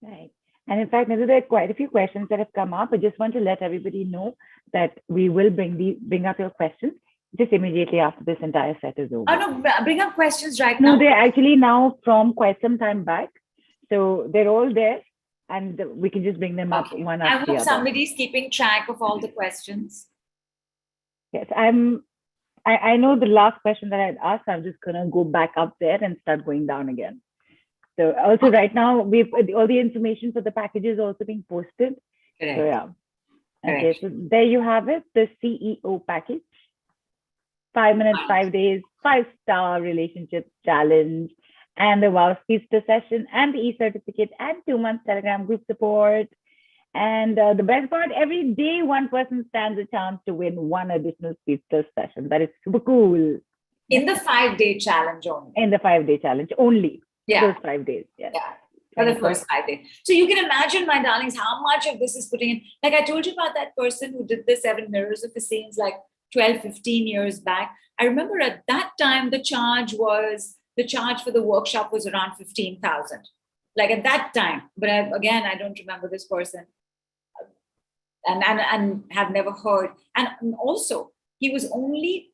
Right. And in fact, Nidhu, there are quite a few questions that have come up. I just want to let everybody know that we will bring up your questions just immediately after this entire set is over. Oh, no, bring up questions right now. No, they're actually now from quite some time back. So they're all there and we can just bring them up one after the other. I hope somebody's keeping track of all the questions. Yes, I know the last question that I'd asked. I'm just going to go back up there and start going down again. So also right now, all the information for the packages also being posted. Correct. So yeah. Okay, Correct. so there you have it, the CEO package. 5 minutes, 5 days, 5-star relationship challenge, and the Wow Speedster session, and the e-certificate, and 2 months Telegram group support. And the best part, every day one person stands a chance to win 1 additional Speedster session. That is super cool. In the 5-day challenge only. In the 5-day challenge only. Yeah. Those 5 days. Yes. Yeah. For the first 5 days. So you can imagine, my darlings, how much of this is putting in. Like I told you about that person who did the 7 mirrors of his scenes like 12, 15 years back. I remember at that time, the charge for the workshop was around 15,000. Like at that time. But I don't remember this person and have never heard. And also, he was only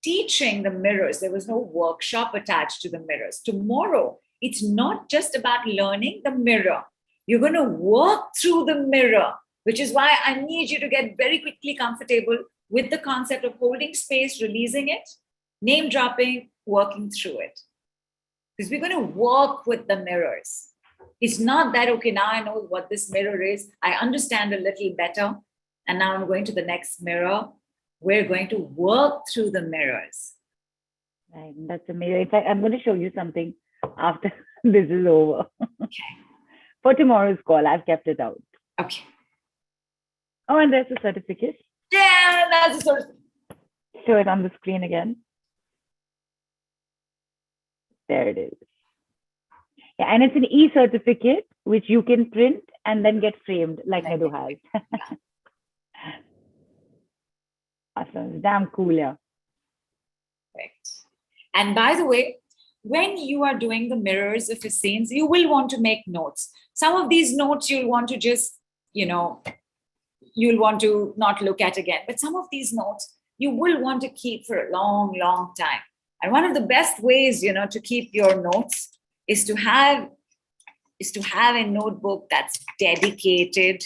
teaching the mirrors. There was no workshop attached to the mirrors. Tomorrow, it's not just about learning the mirror. You're going to work through the mirror, which is why I need you to get very quickly comfortable with the concept of holding space, releasing it, name dropping, working through it. Because we're going to work with the mirrors. It's not that, okay, now I know what this mirror is. I understand a little better. And now I'm going to the next mirror. We're going to work through the mirrors. Right. That's amazing. In fact, I'm going to show you something after this is over. Okay. For tomorrow's call, I've kept it out. Okay. Oh, and there's a certificate. Yeah, that's a sort of. Show it on the screen again. There it is. Yeah, and it's an e-certificate which you can print and then get framed like Nidhu has. Awesome. Damn cool, yeah. Correct. And by the way, when you are doing the mirrors of your scenes, you will want to make notes. Some of these notes you'll want to just, you'll want to not look at again. But some of these notes you will want to keep for a long, long time. And one of the best ways, to keep your notes is to have a notebook that's dedicated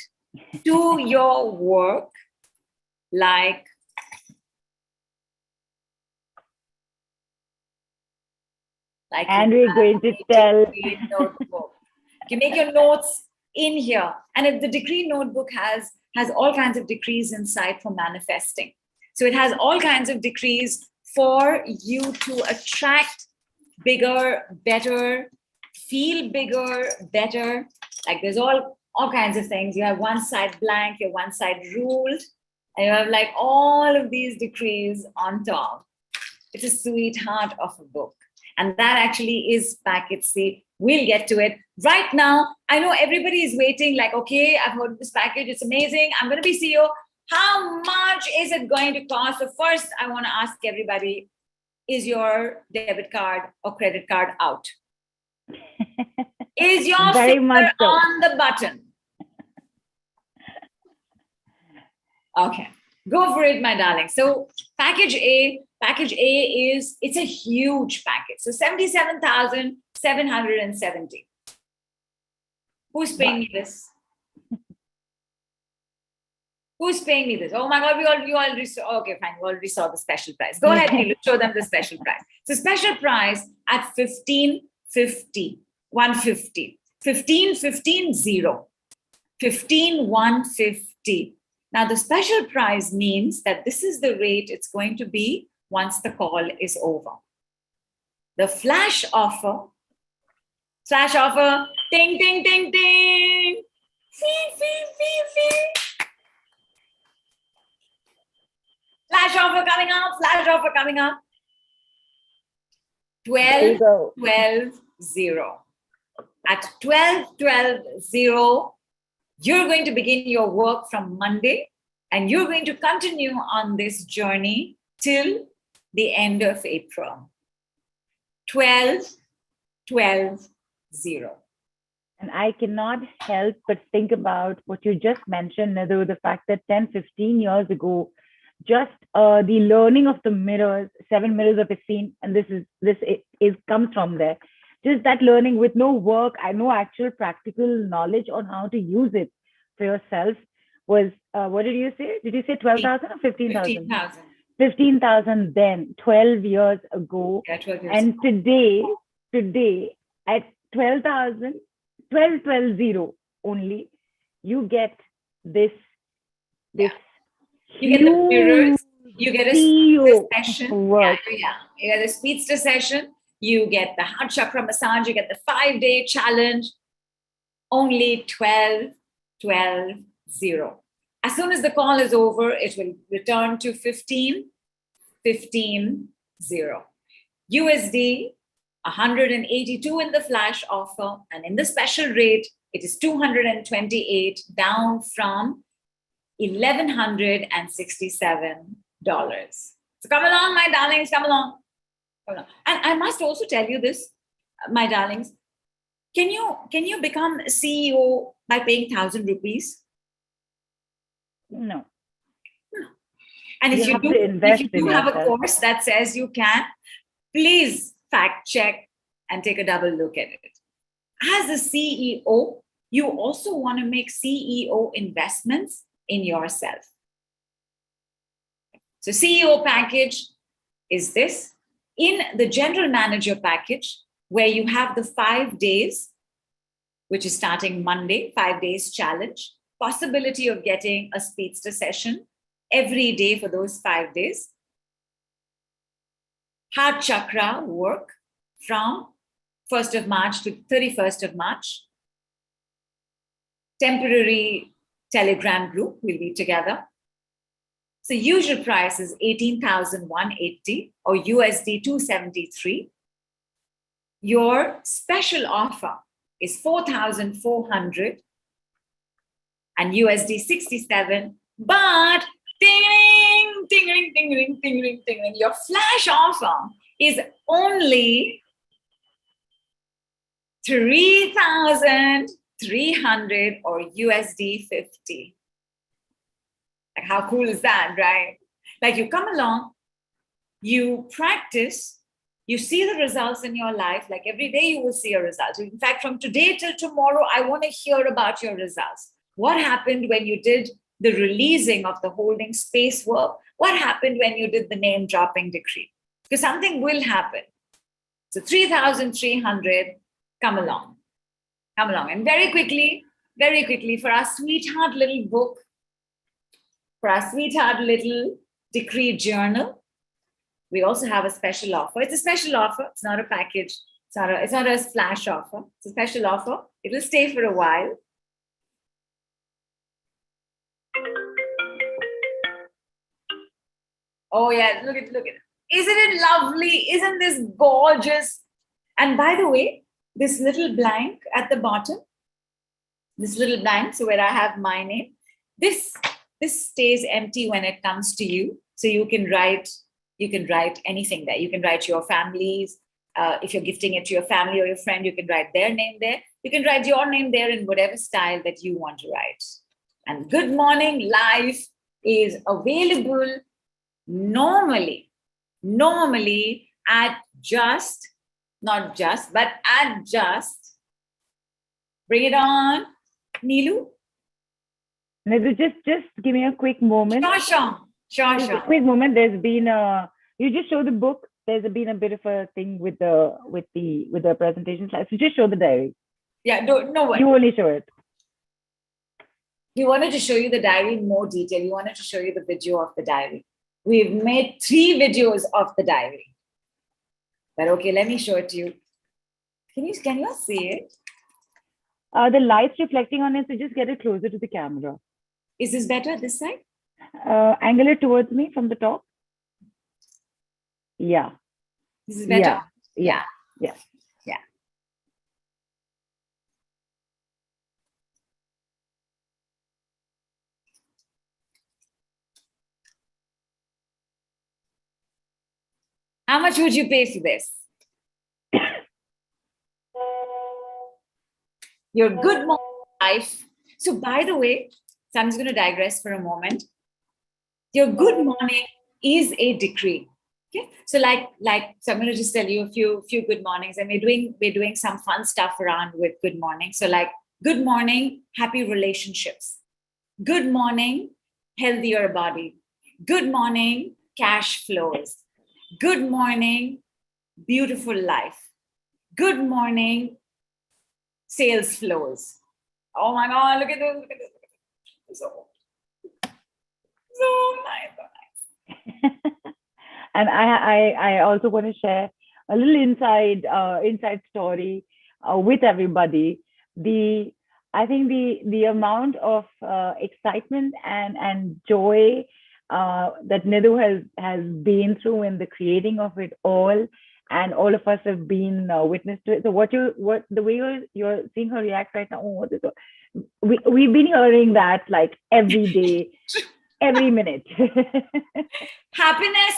to your work, like and we're going to tell notebook. You make your notes in here, and if the decree notebook has all kinds of decrees inside for manifesting, so it has all kinds of decrees for you to attract bigger, better, feel bigger, better. Like there's all kinds of things. You have one side blank, you have one side ruled, and you have like all of these decrees on top. It's a sweetheart of a book. And that actually is package C. We'll get to it. Right now, I know everybody is waiting like, okay, I've heard of this package. It's amazing. I'm going to be CEO. How much is it going to cost? So first, I want to ask everybody, is your debit card or credit card out? Is your Very finger much so. on the button? Okay, go for it, my darling. So package A is, it's a huge package. So 77,770. Who's paying me this? Who's paying me this? Oh my God, we already saw. Okay, fine. We already saw the special price. Go ahead, Nidhu, show them the special price. So special price at 1550, 150, 15,150. Now the special price means that this is the rate it's going to be once the call is over. The flash offer, ding, ding, ding, ding, fee. Flash offer coming up. 12-12-0. At 12-12-0, you're going to begin your work from Monday, and you're going to continue on this journey till the end of April. 12-12-0. And I cannot help but think about what you just mentioned, Nidhu, the fact that 10, 15 years ago, just the learning of the mirrors, 7 mirrors of a scene, and this comes from there. Just that learning with no work, no actual practical knowledge on how to use it for yourself was, what did you say? Did you say 12,000 or 15,000? 15,000. 15,000 then, 12 years ago. Yeah, 12 years and ago. today at 12,000, 12-12-0 only, you get this. You get the mirrors, you get a speedster session. Work. Yeah. You get a speedster session, you get the heart chakra massage, you get the 5-day challenge. Only 12-12-0. As soon as the call is over, it will return to 15-15-0. USD, 182 in the flash offer, and in the special rate, it is 228, down from $1,167. So come along, my darlings, come along. And I must also tell you this, my darlings. Can you become a CEO by paying 1,000 rupees? No. And if You you have do, to invest if you in do have a yourself. course that says you can, please fact check and take a double look at it. As a CEO, you also want to make CEO investments in yourself. So CEO package is this. In the general manager package, where you have the 5 days, which is starting Monday, 5 days challenge, possibility of getting a speedster session every day for those 5 days. Heart chakra work from 1st of March to 31st of March. Temporary Telegram group will be together. So usual price is 18,180 or USD 273. Your special offer is 4,400 and USD 67. But ding, ding, ding, ding, ding, ding, ding, ding, your flash offer is only 3,300 or USD 50. Like, how cool is that, right? Like, you come along, you practice, you see the results in your life. Like, every day you will see a result. In fact, from today till tomorrow, I want to hear about your results. What happened when you did the releasing of the holding space work? What happened when you did the name dropping decree? Because something will happen. So 3,300, come along. Come along. And very quickly, for our sweetheart little book, for our sweetheart little decree journal, we also have a special offer. It's a special offer. It's not a package. It's not a flash offer. It's a special offer. It will stay for a while. Oh yeah, look at it. Isn't it lovely? Isn't this gorgeous? And by the way, this little blank at the bottom, so where I have my name, this stays empty when it comes to you. So you can write anything there. You can write your families. If you're gifting it to your family or your friend, you can write their name there. You can write your name there in whatever style that you want to write. And Good Morning Life is available normally at just, bring it on, Neelu. Nidhu, just give me a quick moment. Sure. Just a quick moment. There's been you just show the book. There's been a bit of a thing with the presentation slides. So just show the diary. Yeah, no worries. You only show it. We wanted to show you the diary in more detail. We wanted to show you the video of the diary. We've made 3 videos of the diary. But okay, let me show it to you. Can you see it? The light's reflecting on it, so just get it closer to the camera. Is this better this side? Angle it towards me from the top. Yeah. This is better? Yeah. How much would you pay for this? Your Good Morning Life. So by the way, so I'm just going to digress for a moment. Your Good Morning is a decree. Okay. So so I'm going to just tell you a few good mornings, and we're doing some fun stuff around with good morning. So like, good morning, happy relationships. Good morning, healthier body. Good morning, cash flows. Good morning, beautiful life. Good morning, sales flows. Oh my God, look at this. So nice. And I also want to share a little inside story with everybody. I think the amount of excitement and joy that Nidhu has been through in the creating of it all, and all of us have been witness to it. So the way you're seeing her react right now, we've been hearing that like every day, every minute. Happiness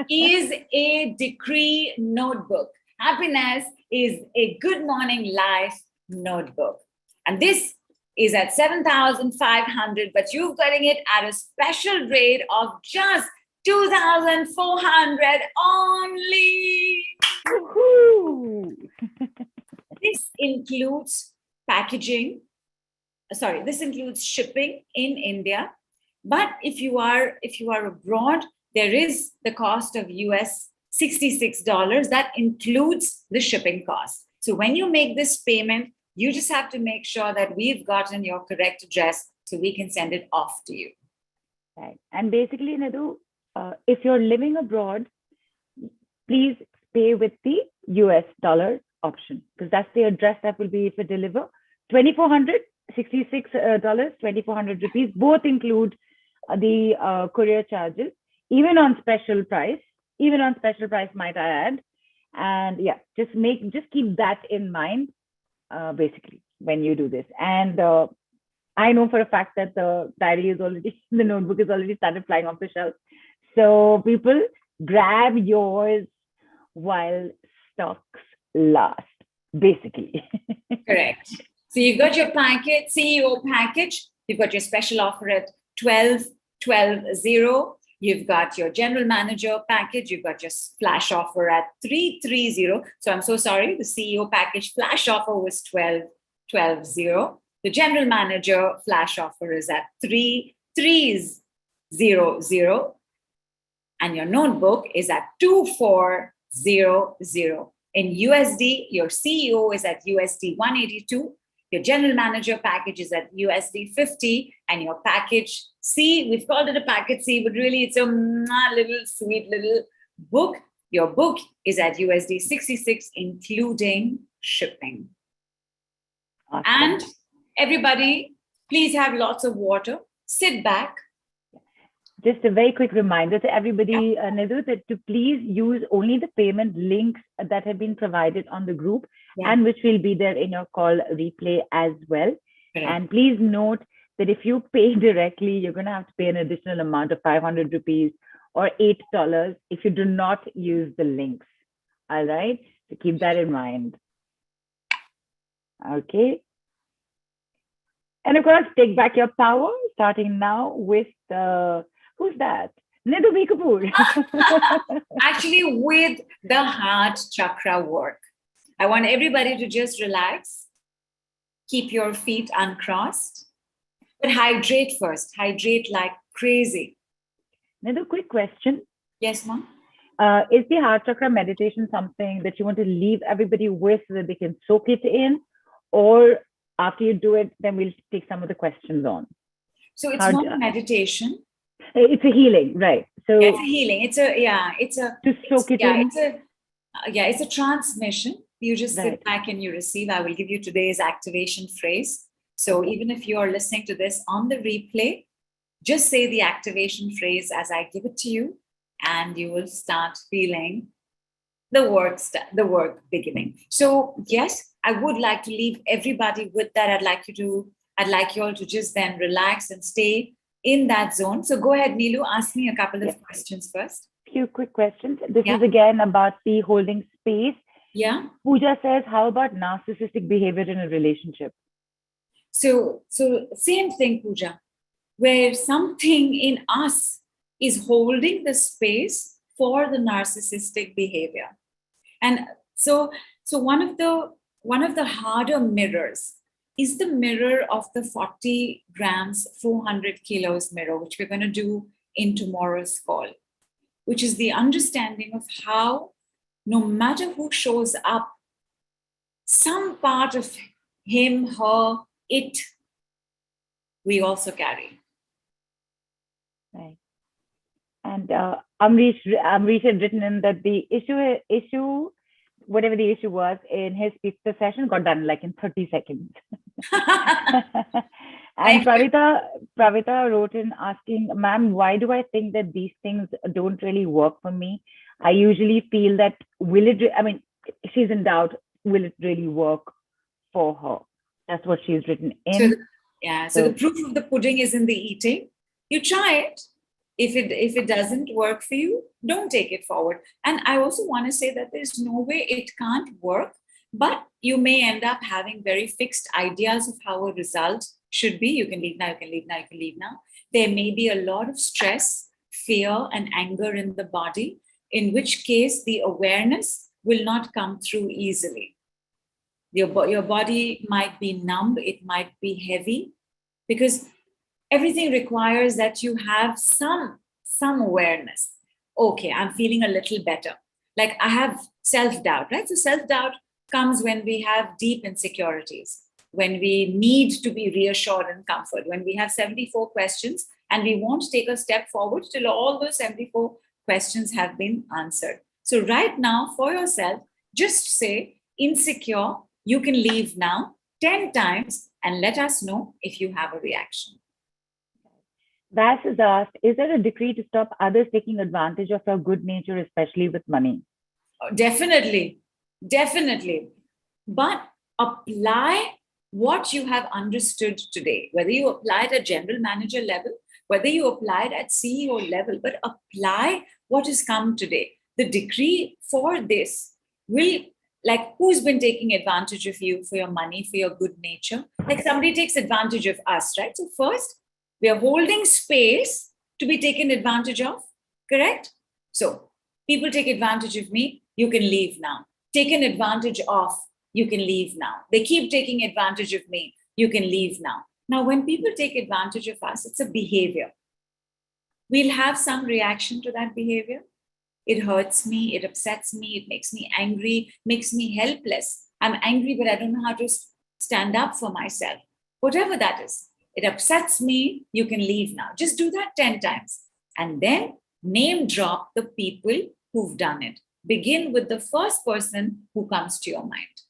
is a decree notebook. Happiness is a Good Morning Life notebook. And this is at 7,500, but you're getting it at a special rate of just 2,400 only. Woohoo! This includes packaging. Sorry, this includes shipping in India. But if you are abroad, there is the cost of US $66. That includes the shipping cost. So when you make this payment, you just have to make sure that we've gotten your correct address so we can send it off to you. Right. And basically, Nidhu, if you're living abroad, please pay with the US dollar option, because that's the address that will be for deliver. $2,466, 2,400 rupees, both include the courier charges, even on special price, might I add. And yeah, just keep that in mind, basically, when you do this. And I know for a fact that the notebook is already started flying off the shelf. So people, grab yours while stocks last, basically. Correct. So you've got your package, CEO package. You've got your special offer at 12,0. You've got your general manager package. You've got your flash offer at 330. So I'm so sorry. The CEO package flash offer was 12,0. The general manager flash offer is at 3,300. And your notebook is at 2,400. In USD, your CEO is at USD 182. Your general manager package is at USD 50. And your package C, we've called it a package C, but really it's a little sweet little book. Your book is at USD 66, including shipping. Awesome. And everybody, please have lots of water. Sit back. Just a very quick reminder to everybody, Nidhu, that to please use only the payment links that have been provided on the group, and which will be there in your call replay as well. Correct. And please note that if you pay directly, you're going to have to pay an additional amount of 500 rupees or $8 if you do not use the links. All right, so keep that in mind. Okay. And of course, take back your power, starting now with who's that? Nidhu Kapoor. Actually, with the heart chakra work. I want everybody to just relax, keep your feet uncrossed, but hydrate first. Hydrate like crazy. Nidhu, quick question. Yes, ma'am? Is the heart chakra meditation something that you want to leave everybody with so that they can soak it in? Or after you do it, then we'll take some of the questions on. So it's not a meditation. It's a healing, right? So it's a healing. It's a to soak it in. It's a transmission. You just sit back and you receive. I will give you today's activation phrase. So even if you are listening to this on the replay, just say the activation phrase as I give it to you, and you will start feeling the work beginning. So yes, I would like to leave everybody with that. I'd like you all to just then relax and stay in that zone. So go ahead, Neelu, ask me a couple of questions first. Few quick questions. This is again about the holding space. Yeah. Pooja says, how about narcissistic behavior in a relationship? So same thing, Pooja, where something in us is holding the space for the narcissistic behavior. And so one of the harder mirrors is the mirror of the 40 grams, 400 kilos mirror, which we're going to do in tomorrow's call, which is the understanding of how no matter who shows up, some part of him, her, it, we also carry. Right. And Amrish had written in that the issue, whatever the issue was in his pizza session, got done like in 30 seconds. And Pravita wrote in asking, ma'am, why do I think that these things don't really work for me? I usually feel that she's in doubt, will it really work for her? That's what she's written in. So the proof of the pudding is in the eating. You try it. If it doesn't work for you, don't take it forward. And I also want to say that there's no way it can't work, but you may end up having very fixed ideas of how a result should be, you can leave now, you can leave now, you can leave now. There may be a lot of stress, fear, and anger in the body, in which case the awareness will not come through easily. Your body might be numb, it might be heavy, because everything requires that you have some awareness. Okay, I'm feeling a little better. Like I have self-doubt, right? So self-doubt comes when we have deep insecurities, when we need to be reassured and comfort, when we have 74 questions and we won't take a step forward till all those 74 questions have been answered. So right now for yourself, just say insecure, you can leave now 10 times and let us know if you have a reaction. Vas has asked, is there a decree to stop others taking advantage of your good nature, especially with money? Definitely. But apply what you have understood today, whether you apply it at general manager level, whether you apply it at CEO level, but apply what has come today. The decree for this will, like, who's been taking advantage of you for your money, for your good nature? Like somebody takes advantage of us, right? So first, we are holding space to be taken advantage of, correct? So people take advantage of me, you can leave now. Taken advantage of, you can leave now. They keep taking advantage of me, you can leave now. Now, when people take advantage of us, it's a behavior. We'll have some reaction to that behavior. It hurts me, it upsets me, it makes me angry, makes me helpless. I'm angry, but I don't know how to stand up for myself. Whatever that is, it upsets me, you can leave now. Just do that 10 times. And then name drop the people who've done it. Begin with the first person who comes to your mind.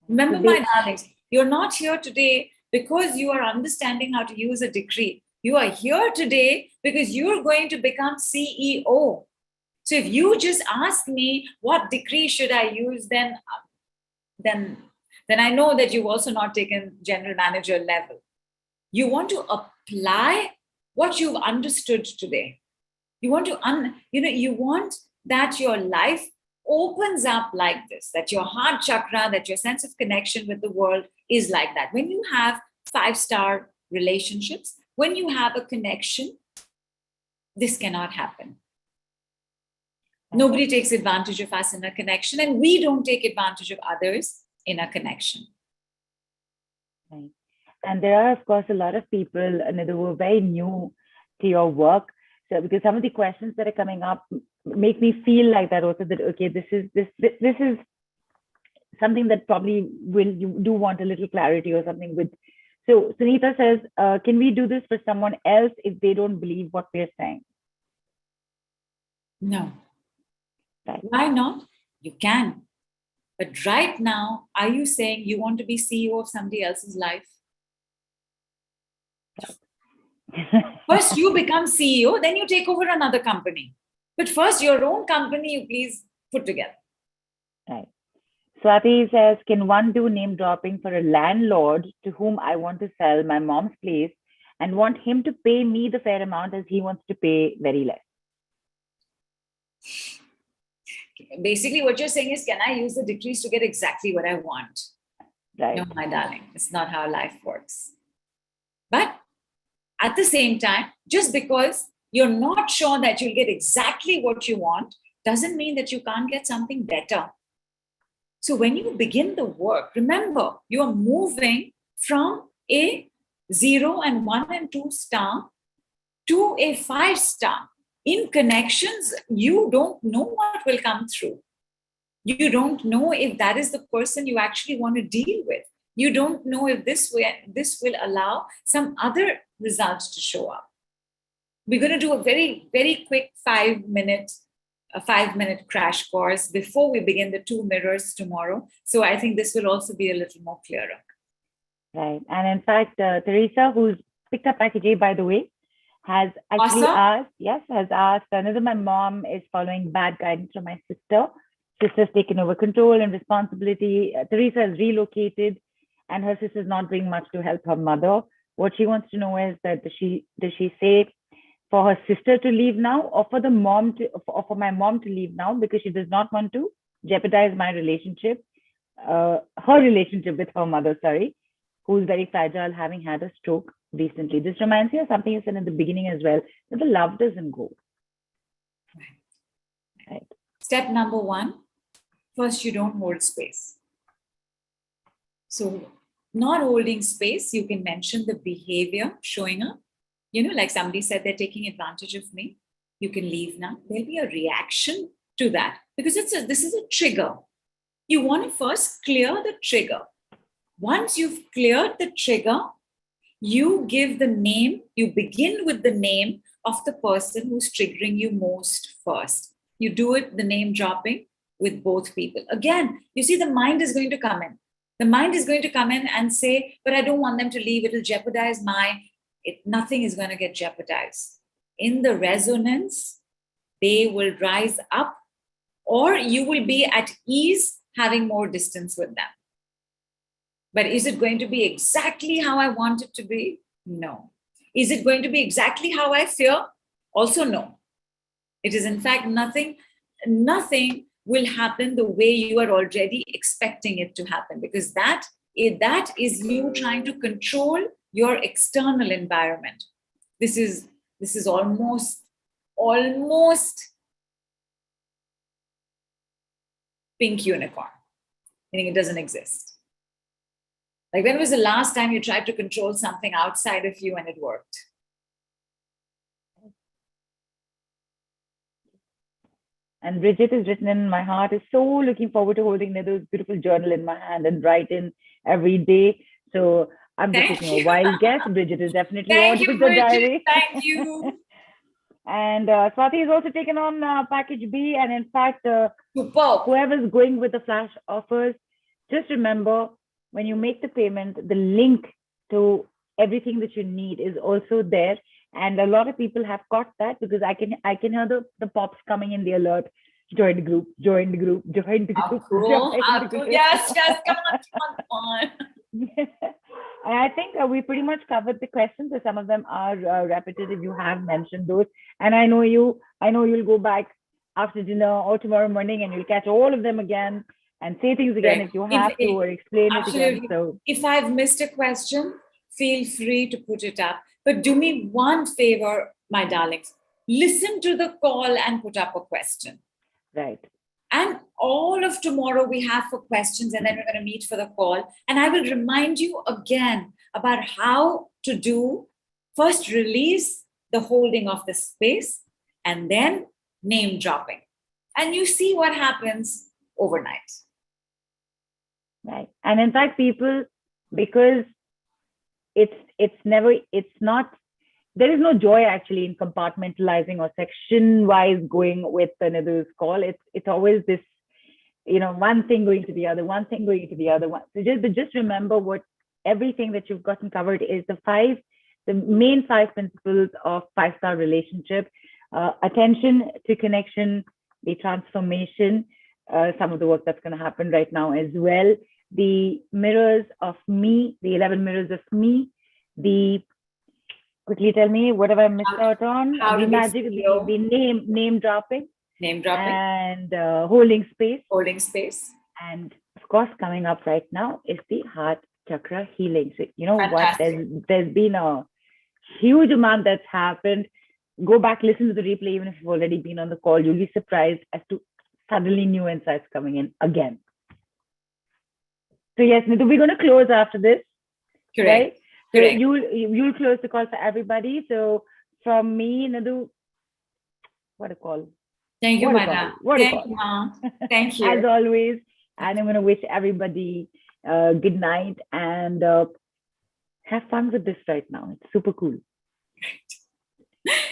Remember, my darlings, you're not here today because you are understanding how to use a decree. You are here today because you're going to become CEO. So if you just ask me what decree should I use, then I know that you've also not taken general manager level. You want to apply what you've understood today. You want to, you want that your life opens up like this, that your heart chakra, that your sense of connection with the world is like that. When you have 5-star relationships, when you have a connection, this cannot happen. Nobody takes advantage of us in a connection, and we don't take advantage of others in a connection. Right. And there are, of course, a lot of people, Nidhu, who are very new to your work. So, because some of the questions that are coming up make me feel like that also, that, okay, this is something that probably you do want a little clarity or something with. So Sunita says, can we do this for someone else if they don't believe what we're saying? No. Right. Why not? You can. But right now, are you saying you want to be CEO of somebody else's life? First, you become CEO, then you take over another company. But first, your own company, you please put together. Right. Swati says, can one do name dropping for a landlord to whom I want to sell my mom's place and want him to pay me the fair amount as he wants to pay very less? Basically, what you're saying is, can I use the decrees to get exactly what I want? Right. No, my darling, it's not how life works. But at the same time, just because you're not sure that you'll get exactly what you want, doesn't mean that you can't get something better. So when you begin the work, remember, you're moving from a 0 and 1 and 2 star to a 5-star. In connections, you don't know what will come through. You don't know if that is the person you actually want to deal with. You don't know if this will allow some other results to show up. We're going to do a very, very quick 5-minute crash course before we begin the 2 mirrors tomorrow. So I think this will also be a little more clearer. Right. And in fact, Teresa, who's picked up package A, by the way, has actually asked, another, my mom is following bad guidance from my sister. Sister's taken over control and responsibility. Teresa has relocated and her sister's not doing much to help her mother. What she wants to know is that does she say for her sister to leave now, or for my mom to leave now, because she does not want to jeopardize my relationship, her relationship with her mother, who's very fragile, having had a stroke recently. This reminds me of something you said in the beginning as well, that the love doesn't go. Right. Step number 1, first, you don't hold space. So not holding space, you can mention the behavior showing up. Like somebody said, they're taking advantage of me. You can leave now. There'll be a reaction to that because this is a trigger. You want to first clear the trigger. Once you've cleared the trigger, you give the name, you begin with the name of the person who's triggering you most first. You do it, the name dropping with both people. Again, you see the mind is going to come in. The mind is going to come in and say, but I don't want them to leave. It'll jeopardize nothing is going to get jeopardized. In the resonance, they will rise up, or you will be at ease having more distance with them. But is it going to be exactly how I want it to be? No. Is it going to be exactly how I fear? Also, no. It is, in fact, nothing will happen the way you are already expecting it to happen, because that is you trying to control your external environment. This is almost pink unicorn, meaning it doesn't exist. Like, when was the last time you tried to control something outside of you and it worked? And Bridget is written in my heart, is so looking forward to holding Nidhu's beautiful journal in my hand and write in every day. So I'm just taking a wild guess. Bridget is definitely Thank on you, with the Bridget. diary. Thank you. And Swati has also taken on package B. And in fact, whoever's going with the flash offers, just remember, when you make the payment, the link to everything that you need is also there. And a lot of people have got that, because I can hear the pops coming in the alert. Join the group, join the group, join the group. Cool. Yes, come on. And I think we pretty much covered the questions. So some of them are repetitive. You have mentioned those. And I know you'll go back after dinner or tomorrow morning and you'll catch all of them again and say things again if you have to, or explain it again. So if I've missed a question, feel free to put it up. But do me one favor, my darlings. Listen to the call and put up a question. Right. And all of tomorrow we have for questions, and then we're going to meet for the call. And I will remind you again about how to do first release the holding of the space and then name dropping. And you see what happens overnight. Right. And in fact, people, because there is no joy actually in compartmentalizing or section wise going with the Nidhu's call. It's always this, one thing going to the other, one thing going to the other one. So just remember what everything that you've gotten covered is the main 5 principles of 5-star relationship: attention to connection, the transformation, some of the work that's going to happen right now as well, the mirrors of me, the 11 mirrors of me, quickly tell me, what have I missed out on? The magic, the name dropping, and holding space. And of course, coming up right now is the heart chakra healing. So Fantastic. What? There's been a huge amount that's happened. Go back, listen to the replay, even if you've already been on the call. You'll be surprised as to suddenly new insights coming in again. So yes, Nidhu, we're going to close after this. Correct. Right? So you'll close the call for everybody. So from me, Nidhu, what a call. Thank you, madam. Thank you, Ma. Thank you. As always. And I'm going to wish everybody good night and have fun with this right now. It's super cool.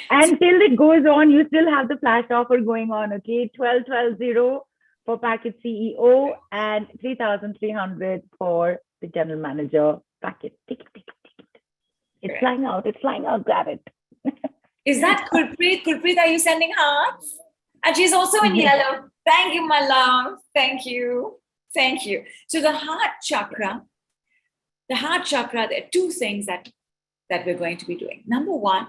Until it goes on, you still have the flash offer going on, okay? 12,12,0 for package CEO and 3,300 for the general manager packet. Take it. It's flying out. Grab it. Is that Kulpreet? Kulpreet, are you sending hearts? And she's also in yellow. Thank you, my love. Thank you. So the heart chakra, there are 2 things that we're going to be doing. Number 1,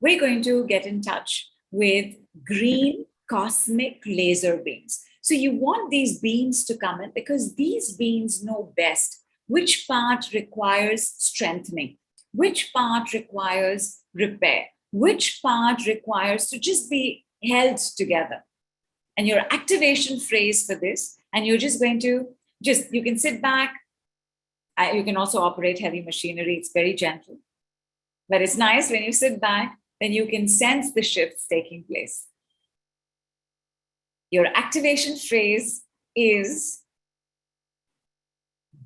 we're going to get in touch with green cosmic laser beams. So you want these beams to come in because these beams know best Which part requires strengthening? Which part requires repair? Which part requires to just be held together? And your activation phrase for this, and you're just going to you can sit back. You can also operate heavy machinery. It's very gentle. But it's nice when you sit back, then you can sense the shifts taking place. Your activation phrase is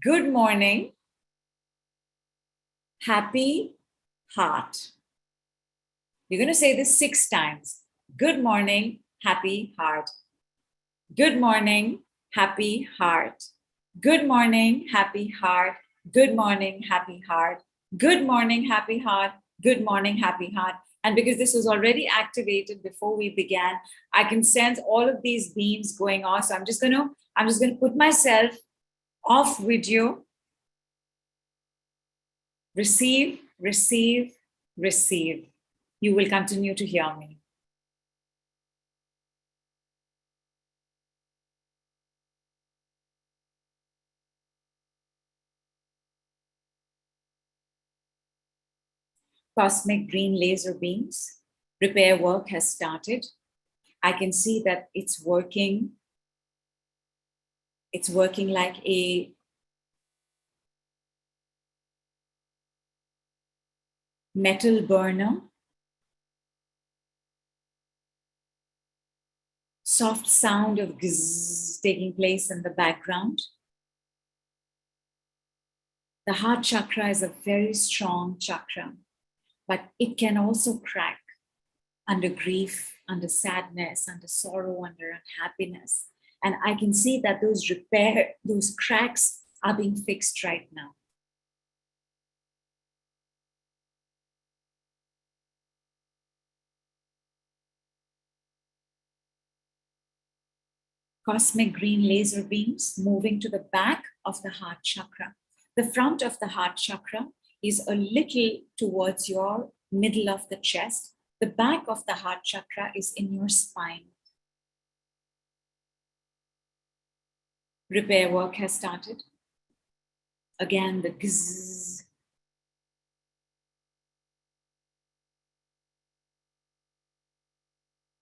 good morning, happy heart. You're going to say this 6 times. Good morning, happy heart. Good morning, happy heart. Good morning, happy heart. Good morning, happy heart. Good morning, happy heart. Good morning, happy heart. And because this was already activated before we began, I can sense all of these beams going on. So I'm just going to put myself off video. Receive, receive, receive. You will continue to hear me. Cosmic green laser beams. Repair work has started. I can see that it's working. It's working like a metal burner. Soft sound of gzzz taking place in the background. The heart chakra is a very strong chakra, but it can also crack under grief, under sadness, under sorrow, under unhappiness. And I can see that those cracks are being fixed right now. Cosmic green laser beams moving to the back of the heart chakra. The front of the heart chakra is a little towards your middle of the chest. The back of the heart chakra is in your spine. Repair work has started. Again, the gzzz.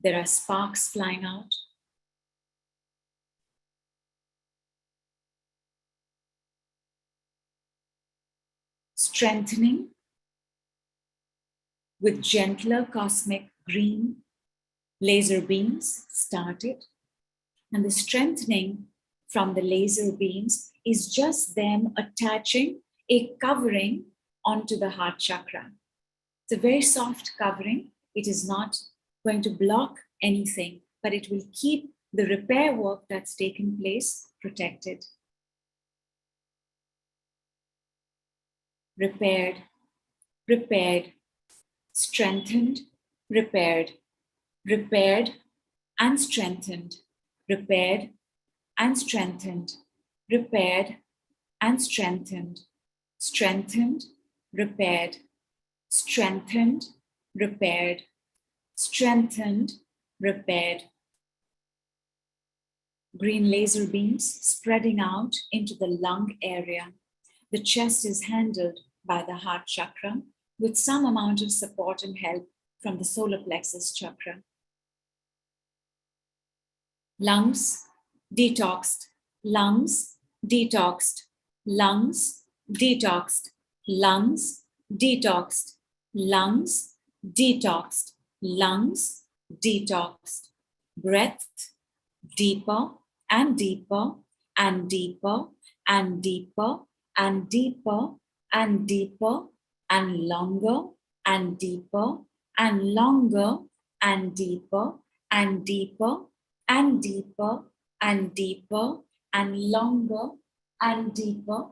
There are sparks flying out. Strengthening with gentler cosmic green laser beams started. And the strengthening from the laser beams is just them attaching a covering onto the heart chakra. It's a very soft covering. It is not going to block anything, but it will keep the repair work that's taken place protected. Repaired, repaired, strengthened, repaired, repaired and strengthened, repaired and strengthened, repaired and strengthened, strengthened, repaired, strengthened, repaired, strengthened, repaired. Green laser beams spreading out into the lung area. The chest is handled by the heart chakra with some amount of support and help from the solar plexus chakra. Lungs detoxed, lungs detoxed, lungs detoxed, lungs detoxed, lungs detoxed, lungs detoxed. Breath deeper and deeper and deeper and deeper and deeper and deeper and longer and deeper and longer and deeper and deeper and deeper and deeper and longer and deeper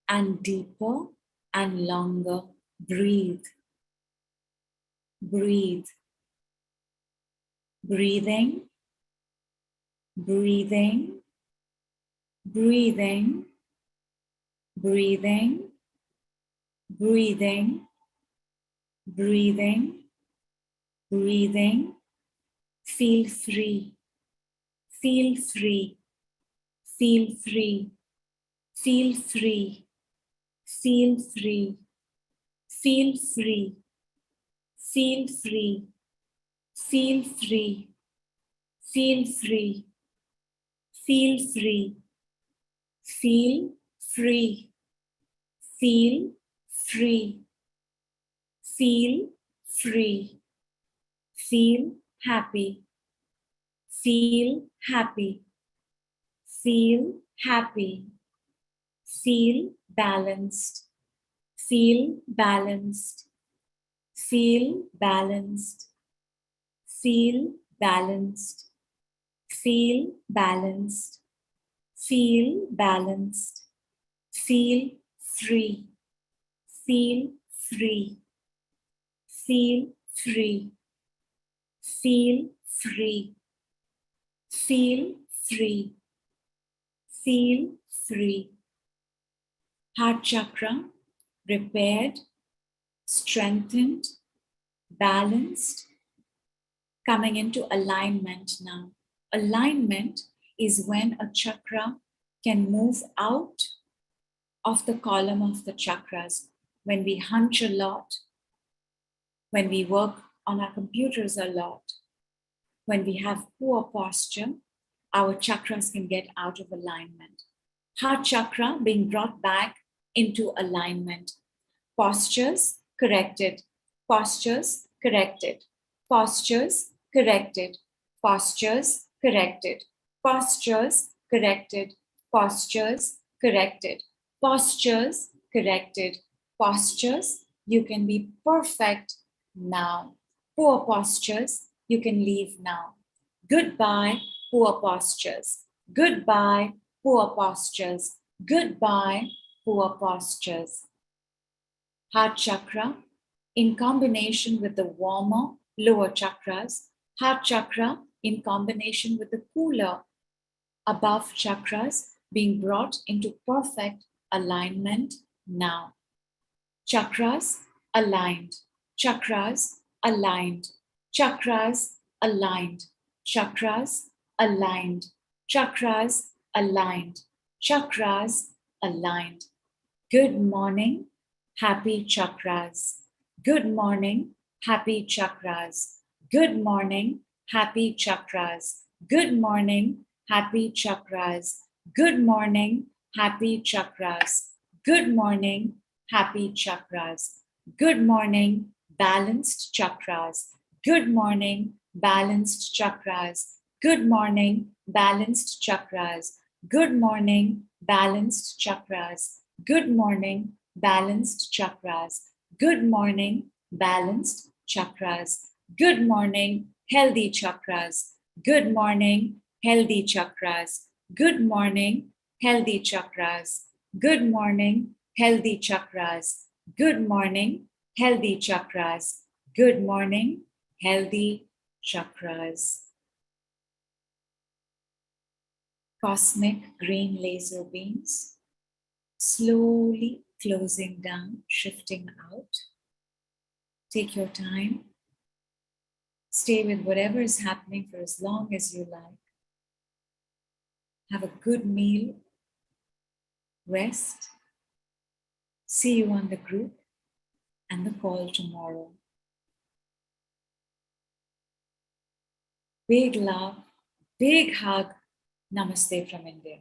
and deeper and longer. Breathe. Breathe. Breathing. Breathing. Breathing. Breathing. Breathing. Breathing. Breathing. Feel free. Feel free. Feel free. Feel free. Feel free. Feel free. Feel free. Feel free. Feel free. Feel free. Feel free. Feel free. Feel free. Feel happy. Feel happy. Feel happy. Feel balanced. Feel balanced. Feel balanced. Feel balanced. Feel balanced. Feel balanced. Feel free. Feel free. Feel free. Feel free. Feel free. Feel free. Heart chakra repaired, strengthened, balanced, coming into alignment now. Alignment is when a chakra can move out of the column of the chakras. When we hunch a lot, when we work on our computers a lot, when we have poor posture, our chakras can get out of alignment. Heart chakra being brought back into alignment. Postures corrected. Postures corrected. Postures corrected. Postures corrected. Postures corrected. Postures corrected. Postures corrected. Postures, you can be perfect now. Poor postures, you can leave now. Goodbye, poor postures. Goodbye, poor postures. Goodbye, poor postures. Heart chakra, in combination with the warmer lower chakras, heart chakra in combination with the cooler above chakras being brought into perfect alignment now. Chakras aligned, chakras aligned, chakras aligned, chakras aligned, chakras aligned, chakras aligned. Good morning, happy chakras. Good morning, happy chakras. Good morning, happy chakras. Good morning, happy chakras. Good morning, happy chakras. Good morning, happy chakras. Good morning, balanced chakras. Good morning, balanced chakras. Good morning, balanced chakras. Good morning, balanced chakras. Good morning, balanced chakras. Good morning, balanced chakras. Good morning, healthy chakras. Good morning, healthy chakras. Good morning, healthy chakras. Good morning, healthy chakras. Good morning, healthy chakras. Good morning, healthy chakras. Cosmic green laser beams slowly closing down, shifting out. Take your time. Stay with whatever is happening for as long as you like. Have a good meal. Rest. See you on the group and the call tomorrow. Big love, big hug. Namaste from India.